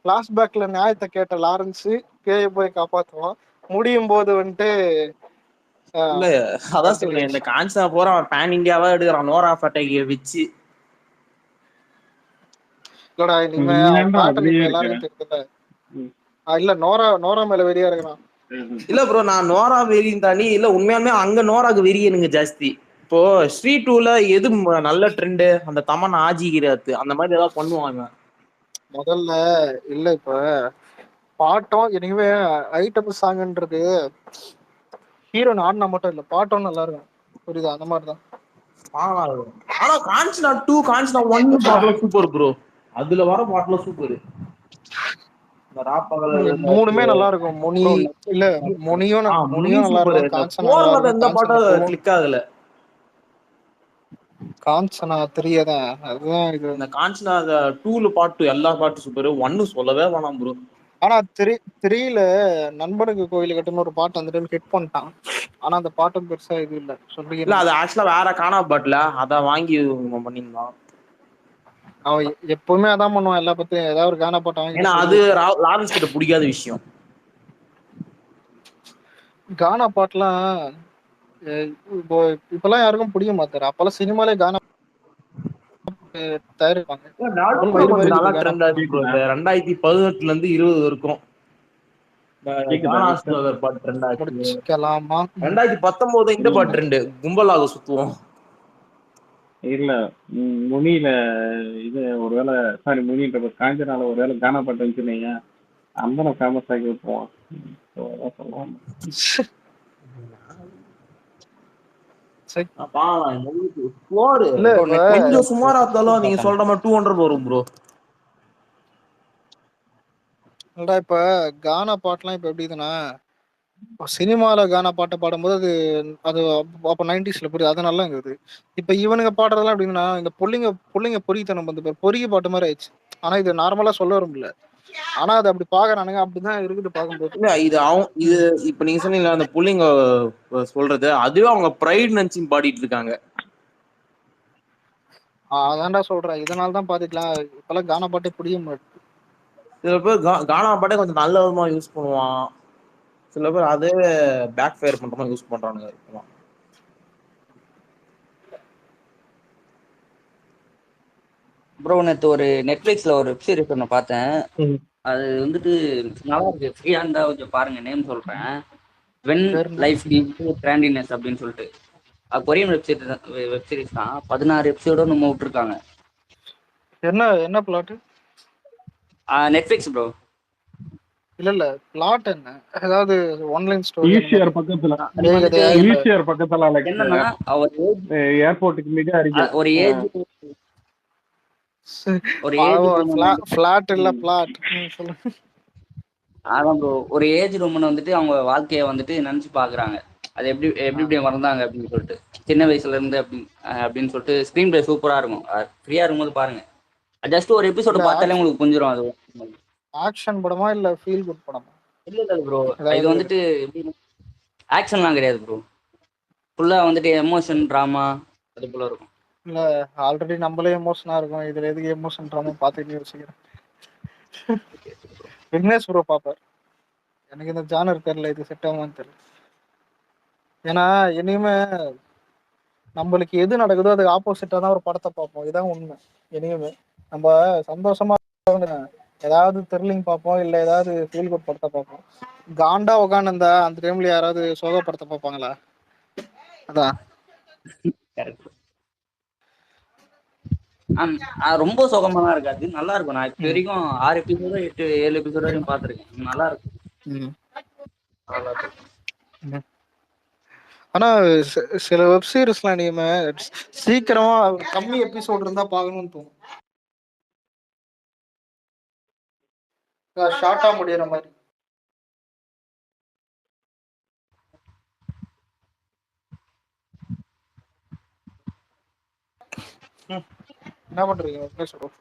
பிளாஷ்பேக்ல நியாயத்தை கேட்ட லாரன்ஸ் பேயை போய் காப்பாத்துவோம். முடியும் போது வந்துட்டு இல்ல அதான் சொல்றேன் இந்த காஞ்சனா போற அவன் பேன் இந்தியாவா எடுக்கிறான் நோரா ஃபட்டேஹியை வச்சு. இல்லடா இனிமே எல்லாருக்கும் தெரியல. இல்ல நோரா மேல வெறியா இருக்கிறான். இல்ல ப்ரோ நான் நோரா வெறியும் தாண்டி இல்ல உண்மையாலுமே அங்க நோராக்கு வெறியனுங்க ஜாஸ்தி. இப்போ ஸ்ட்ரீட் 2ல எது நல்ல ட்ரெண்டு அந்த தமன் ஆஜிக்கிறாத்து அந்த மாதிரி ஏதாவது பண்ணுவாங்க முதல்ல. இல்ல இப்ப பாட்டம் இனிமே ஐட்டம் சாங்ன்றது ஹீரோன் ஆடினா மட்டும் இல்ல பாட்டம் நல்லா இருக்கும் புரியுதா. அந்த மாதிரிதான். ஆனா காஞ்சனா 2 காஞ்சனா 1 பாட்டுல சூப்பர் ப்ரோ. அதுல வர பாட்டுல சூப்பர். மூணுமே நல்லா இருக்கும். முனியும் நல்லா இருக்கும். காஞ்சனா எந்த பாட்டும் கிளிக் ஆகல. காஞ்சனா 3 தான் அதுதான் இது. இந்த காஞ்சனா 2ல பாட்டு எல்லா பாட்டு சூப்பர். 1 சொல்லவே வேணாம் ப்ரோ. ஆனா 3ல நண்பனுக்கு கோயில் கட்டுன்னு ஒரு பாட்டு வந்துட்டு ஹிட் பண்ணிட்டான். ஆனா அந்த பாட்டும் பெருசா இது இல்ல சொல்றீங்க. இல்ல அது ஆக்சுவலா வேற காணா பாட்டுல அத வாங்கி பண்ணிருந்தான். அவன் எப்பவுமே அதான் பண்ணுவான் எல்லா பத்தியும் ஏதாவது ஒரு கானா பாட்டு வாங்கி. ஏன்னா அது லாரன்ஸ் கிட்ட பிடிக்காத விஷயம். கானா பாட்டுலாம் இப்பெல்லாம் யாருக்கும் பிடிக்க மாட்டாரு. அப்பெல்லாம் சினிமாலே கானா தயாரிப்பாங்க. 2018ல இருந்து 20 இருக்கும். 2019 இந்த பாட்டு ரெண்டு கும்பலாக சுத்துவோம். இல்ல முனியில இது ஒருவேளை சாரி முனின்ற காஞ்சனால ஒருவேளை கானா பாட்டு வந்துச்சுனீங்க அந்த ஃபேமஸ் ஆகி விட்டுருவான். கொஞ்சம் சுமாரா இருந்தாலும் நீங்க சொல்ற மாதிரி 200 வரும் ப்ரோ. இப்ப கானா பாட்டுலாம் இப்ப எப்படி இதுன்னா சினிமால கானா பாட்டை பாடும்போது அது அப்ப 90sல புரியுது அது நல்லா இருந்தது. இப்ப இவனுங்க பாடுறதெல்லாம் எப்படின்னா இந்த புள்ளிங்க பொறித்தனம் வந்து பொறிக்க பாட்டு மாதிரி ஆயிடுச்சு. ஆனா இது நார்மலா சொல்ல வரும்ல ஆனா அது அப்படி பாக்குறானுங்க, அப்படிதான் இருக்குது பார்க்கும்போது. இல்ல இது இப்ப நீங்க சொன்னீங்களா அந்த புள்ளிங்க சொல்றது, அதுவே அவங்க ப்ரைட் நினைச்சு பாடிட்டு இருக்காங்க. அதான்டா சொல்றேன், இதனாலதான் பாத்துக்கலாம் இப்பெல்லாம் கானா பாட்டே புரிய மாட்டேங்குது. சில பேர் கானா பாட்டே கொஞ்சம் நல்ல விதமா யூஸ் பண்ணுவான், சில பேர் அதே பேக் ஃபயர் பண்ற மாதிரி யூஸ் பண்றானுங்க. ப்ரோ நேற்று ஒரு நெட்ஃபிளிக்ஸ்ல ஒரு வெப் சீரிஸ் ஒன்று பார்த்தேன். அது வந்துட்டு நல்லா இருக்கு. ஃப்ரீயா இருந்தா கொஞ்சம் பாருங்க. நேம் சொல்றேன், வென் லைஃப் கிவ்ஸ் கிராண்டினஸ் அப்படின்னு சொல்லிட்டு. கொரியன் வெப் சீரிஸ் தான். 16 எபிசோட நம்ம விட்டுருக்காங்க. என்ன பிளாட்? Netflix bro. இல்ல பிளாட் என்ன, ஏதாவது ஒன்லைன் ஸ்டோரி? ஈசிஆர் பக்கத்துல என்னன்னா அவர் ஏர்போர்ட்டுக்கு மிக அருகில் ஒரு ஏஜ் பிளாட் இல்ல பிளாட் சொல்லுங்க. அதான் ப்ரோ, ஒரு ஏஜ் ரூம்னு வந்துட்டு அவங்க வாழ்க்கைய வந்துட்டு நினைச்சு பாக்குறாங்க. அது எப்படி மறந்தாங்க அப்படின்னு சொல்லிட்டு, சின்ன வயசுல இருந்து அப்படின்னு சொல்லிட்டு. ஸ்கிரீன் பிளே சூப்பரா இருக்கும். ஃப்ரீயா இருக்கும்போது பாருங்க. ஜஸ்ட் ஒரு எபிசோட பார்த்தாலே உங்களுக்கு புரிஞ்சிடும். அது ஆக்ஷன் படமா இல்ல ஃபீல் குட் படமா? இல்ல ப்ரோ, இது வந்துட்டு ஆக்ஷன்லாம் கிடையாது ப்ரோ. ஃபுல்லா வந்துட்டு எமோஷன் டிராமா அது போல இருக்கும். இல்ல ஆல்ரெடி நம்மளே எமோஷனா இருக்கும், இதுல எதுக்கு எமோஷன் டிராமா பார்த்துட்டு யோசிக்கிறேன். விக்னேஷ் ப்ரோ பாப்பார். எனக்கு இந்த ஜானர் தெரியல, இது செட் ஆகுமான்னு தெரியல. ஏன்னா இனிமே நம்மளுக்கு எது நடக்குதோ அதுக்கு ஆப்போசிட்டா தான் ஒரு படத்தை பார்ப்போம். இதான் உண்மை. இனிமே நம்ம சந்தோஷமா ஏதாவது த்ரில்லிங் பார்ப்போம், இல்ல ஏதாவது ஃபீல் குட் படத்தை பார்ப்போம். காண்டா உட்காந்து அந்த டைம்ல யாராவது சோக படத்தை பார்ப்பாங்களா? அதான் ரொம்ப சோகமா தான் இருக்காது, நல்லா இருக்கும். நான் இப்ப வரைக்கும் 6 எபிசோட 7 எபிசோட வரைக்கும் பாத்துருக்கேன். நல்லா இருக்கும். ஆனா சில வெப் சீரிஸ்லாம் நீங்க சீக்கிரமா கம்மி எபிசோட் இருந்தா பாக்கணும்னு தோணும், ஷார்ட்டா முடியற மாதிரி. என்ன பண்றீங்க சொல்றோம்?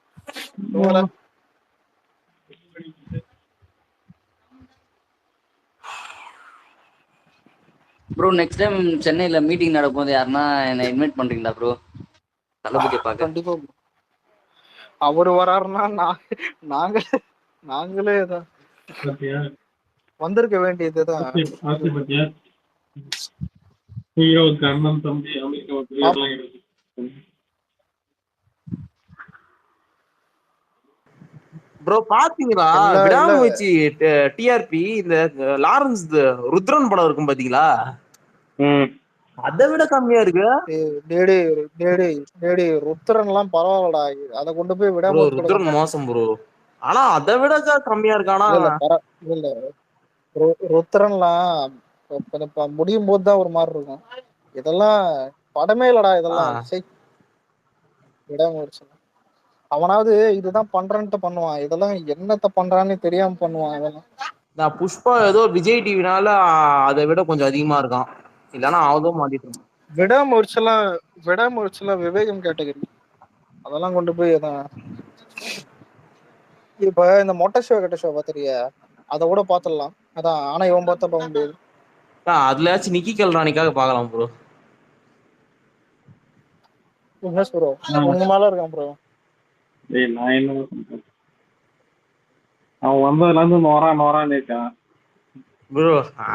ப்ரோ நெக்ஸ்ட் டைம் சென்னையில மீட்டிங் நடக்கும்போது யாருன்னா என்ன இன்வைட் பண்றீங்களா ப்ரோ? தளபதியை பார்க்க. கண்டிப்பா அவரு வராருன்னா நாங்களே தான் வந்திருக்க வேண்டியதுதான். ப்ரோ பாத்தீங்களா விடாமுயற்சி டிஆர்பி இந்த லாரன்ஸ் ருத்ரன் படம் இருக்கும் பாத்தீங்களா? அதை விட கம்மியா இருக்கு. ருத்ரன் எல்லாம் பரவாயில்லடா, அதை கொண்டு போய் ருத்ரன் மோசம் ப்ரோ. ஆனா அதை விட கம்மியா இருக்கானா? இல்ல ருத்ரன்லாம் முடியும் போதுதான் ஒரு மாதிரி இருக்கும். இதெல்லாம் படமே இல்லடா, இதெல்லாம் விடாமுயற்சி. அவனாவது இதுதான் பண்றேன்ட்டு பண்ணுவான், இதெல்லாம் என்னத்த பண்றான்னு தெரியாம பண்ணுவான். அதெல்லாம் நான் புஷ்பா ஏதோ விஜய் டிவினால அதை விட கொஞ்சம் அதிகமா இருக்கான், இல்லன்னா அவதும் மாட்டிட்டு. விடாமுயற்சிலாம் விவேகம் கேட்டகரி. அதெல்லாம் கொண்டு போய் இப்ப இந்த மொட்டை ஷோ கெட்ட ஷோ பாத்திரியா? அதை கூட பாத்துடலாம் அதான். ஆனா இவன் பார்த்தா பார்க்க முடியாது. அதுலயாச்சும் நிக்கி கல்ராணிக்காக பாக்கலாம் ப்ரோ. ப்ரோ உங்க மேல இருக்கான் ப்ரோ. நான் என்ன அவன் வந்ததுல இருந்து நோரான்னு இருக்கான் ப்ரோ.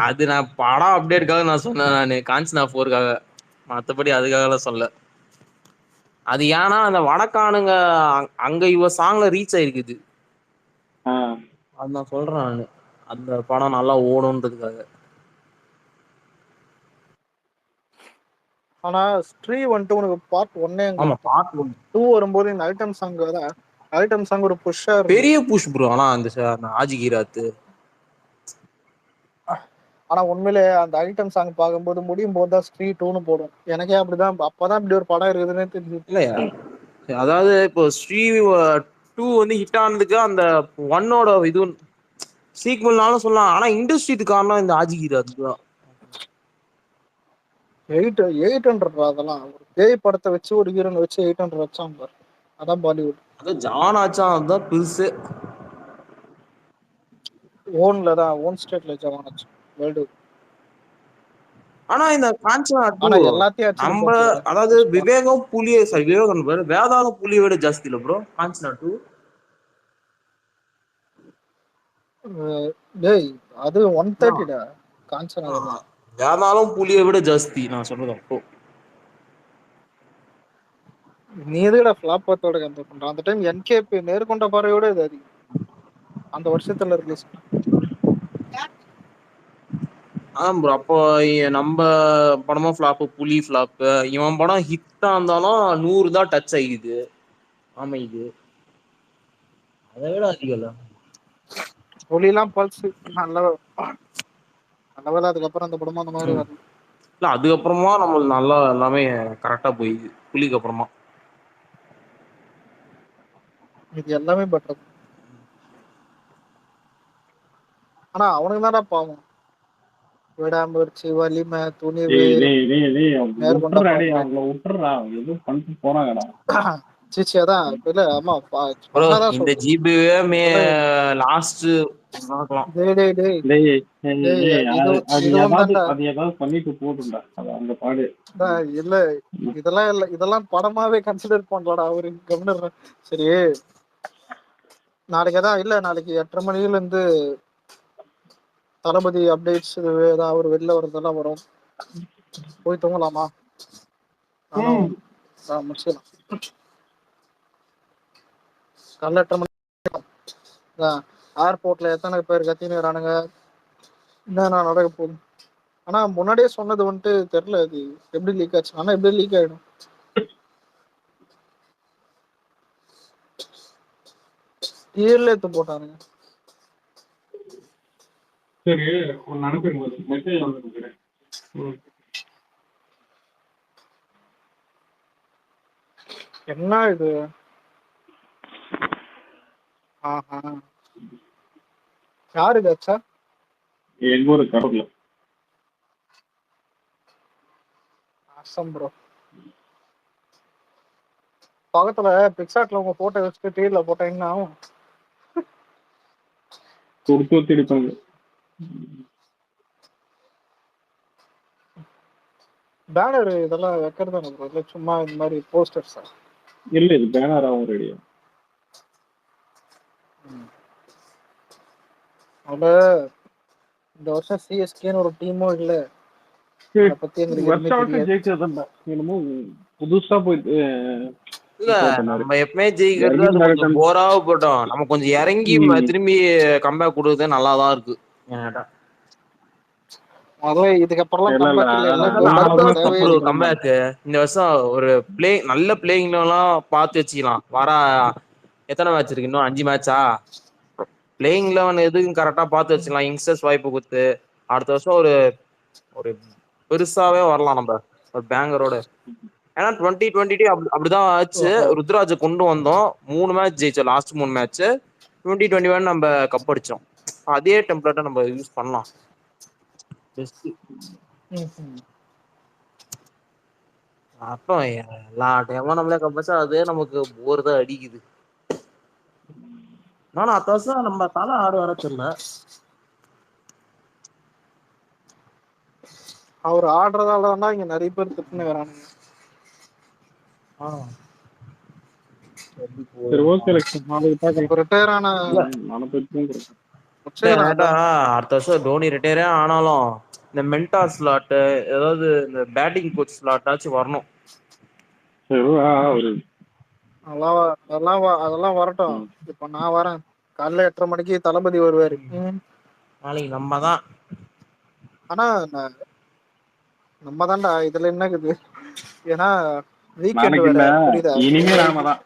அது நான் படம் அப்டேட்காக நான் சொன்னேன், நானு காஞ்சனா 4க்காக, மற்றபடி அதுக்காகலாம் சொல்ல. அது ஏன்னா அந்த வடக்கானுங்க அங்க இவ சாங்ல ரீச் ஆயிருக்குது, அது நான் சொல்றேன் நானு. அந்த படம் நல்லா ஓடுன்றதுக்காக. ஆனா ஸ்ட்ரீ வந்துட்டு உனக்கு பார்ட் 1 ஆமா பார்ட் 2 வரும்போது இந்த ஐட்டம் சாங் ஒரு புஷ்ஷா பெரிய புஷ் ப்ரோ. ஆனா அந்த ஆஜிகிராத் ஆனா உண்மையிலே அந்த ஐட்டம் சாங் பார்க்கும்போது முடியும் போது தான் ஸ்ட்ரீ 2ன்னு போடும். எனக்கே அப்படிதான், அப்பதான் இப்படி ஒரு படம் இருக்குதுன்னே தெரிஞ்சு. இல்லையா? அதாவது இப்போ ஸ்ட்ரீ 2 வந்து ஹிட் ஆனதுக்கு அந்த 1ஓட இது சீக்வல்னாலும் சொல்லலாம். ஆனா இண்டஸ்ட்ரிக்கு காரணம் இந்த ஆஜிகிராத் தான். 800 அதெல்லாம் ஒரு பேய் படத்தை வச்சு ஒரு ஹீரோனை வச்சு 800 வச்சான் பாரு, அதான் பாலிவுட். அது ஜான் ஆச்சா, அதுதான் பெருசு. ஓன்ல தான் ஓன் ஸ்டேட்ல ஜெயிச்சாங்க வேர்ல்டு. ஆனா இந்த காஞ்சனா 2 ஆனா எல்லாத்தையும் அடிச்சது நம்ம போச்சுல. அதாவது விவேகம் புலியை சாரி விவேகம் பேரு வேதாளம் புலியை விட ஜாஸ்தி இல்ல ப்ரோ காஞ்சனா 2. டேய் அது 130டா காஞ்சனா. வேதாளம் புலியை விட ஜாஸ்தி நான் சொல்றது அப்போ. நீ எதுக்குடா ஃபிளாப் பத்தோட கம்பேர் பண்ற? அந்த டைம் என்கேபி நேர்கொண்ட பார்வையோட இது அதிகம் அந்த வருஷத்துல ரிலீஸ். ப்ரோ அப்போ நம்ம படமும் ஃபிளாப், புலி ஃபிளாப். இவன் படம் ஹிட்டா இருந்தாலும் 100 தான் டச் ஆகிது. ஆமா இது அதை விட அதிகம் இல்ல. புலிலாம் பல்ஸ் நல்ல வேலை. அதுக்கப்புறம் அந்த படமும் அந்த மாதிரி வரல. இல்ல அதுக்கப்புறமா நம்மளுக்கு நல்லா எல்லாமே கரெக்டா போயிடுது புலிக்கு அப்புறமா. இது எல்லாமே பெட்டர். ஆனா அவனுக்கு தான்டா பாவம். விடாமுயற்சி, வலிமை, துணிவு, நேர்கொண்ட சீச்சி அதான் இல்ல. ஆமா பண்ணாதான் இந்த சொல்றேன். ஜிபிவே லாஸ்ட் இல்ல இதெல்லாம் படமாவே கன்சிடர் பண்ணலடா அவரு கவர்னர். சரி நாளைக்கு அதான் இல்ல நாளைக்கு 8:30 மணில இருந்து தளபதி அப்டேட்ஸ் ஏதாவது அவர் வெளில வரதெல்லாம் வரும். போய் தூங்கலாமா? முடிச்சிடலாம். காலைல 8:30 மணி ஏர்போர்ட்ல எத்தனை பேர் கத்தினுறானுங்க, என்ன நடக்க போகுது. ஆனா முன்னாடியே சொன்னது வந்துட்டு தெரியல அது எப்படி லீக் ஆச்சு. ஆனா எப்படி லீக் ஆயிடும். தியர்ல எடுத்து போட்டானுங்க. சரி ஒன்னு அனுப்பிடுங்க மெசேஜ் அனுப்பிடுறேன். என்ன இது? யாரு கச்சா? எங்க ஊரு கடவுள அசம் ப்ரோ. பக்கத்துல பிக்சாட்ல உங்க போட்டோ வச்சுட்டு டீல போட்டீங்கன்னா கொடுத்து திடிப்பாங்க. பேனர் இதெல்லாம் வைக்கிறது ப்ரோ இல்ல சும்மா இந்த மாதிரி போஸ்டர்ஸ்? இல்ல இது பேனராவும் ரெடியா. அத இந்த வருஷம் சிஎஸ்கேன்னு ஒரு டீமும் இல்ல. அத பத்தி எங்களுக்கு ஜெயிச்சதுண்டா என்னமோ புதுசா போயிட்டு இல்ல நம்ம எப்பவுமே ஜெயிக்கிறது அது கொஞ்சம் போராவ போட்டோம். நம்ம கொஞ்சம் இறங்கி திரும்பி கம்பேக் கொடுக்குறது நல்லாதான் இருக்கு. கம்பேக் இந்த வருஷம் ஒரு நல்ல பிளேயிங் எல்லாம் பார்த்து வச்சுக்கலாம். வர எத்தனை மேட்ச் இருக்கு? இன்னும் 5 மேட்சா? பிளேயிங் 11 எதுவும் கரெக்டா பார்த்து வச்சுக்கலாம். யங்ஸ்டர்ஸ் வாய்ப்பு கொடுத்து அடுத்த வருஷம் ஒரு பெருசாவே வரலாம் நம்ம ஒரு பேங்கரோட. ஏன்னா 2020 அப்படிதான் ஆச்சு. ருத்ராஜ கொண்டு வந்தோம், 3 மேட்ச் ஜெயிச்சோம். லாஸ்ட் 3 மேட்ச் 2021 நம்ம கப் அடிச்சோம். அதே டெம்ப்ளேட்டை நம்ம யூஸ் பண்ணலாம். அப்போ எல்லா டைமும் நம்மளே கப் அடிச்சா அதே நமக்கு போர் தான் அடிக்குது. ஆனா அடுத்த வருஷம் நம்ம தலை ஆடு வர தெரியல. அவர் ஆடுறதால தான் இங்க நிறைய பேர் திட்டுன்னு வரானுங்க. அடுத்த வருஷம் தோனி ரிட்டையரே ஆனாலும் இந்த மென்டார் ஸ்லாட் ஏதாவது இந்த பேட்டிங் கோச் ஸ்லாட்டாச்சும் வரணும். அதெல்லாம் வரட்டும். இப்ப நான் வரேன் காலைல 8:30 மணிக்கு தளபதி வருவாரு. நாளைக்கு நம்ம தான். ஆனா நம்ம தான்டா இதுல என்ன இருக்குது? ஏன்னா வீக்கெண்ட் வேற புரியுதா? இனிமே நாம தான்.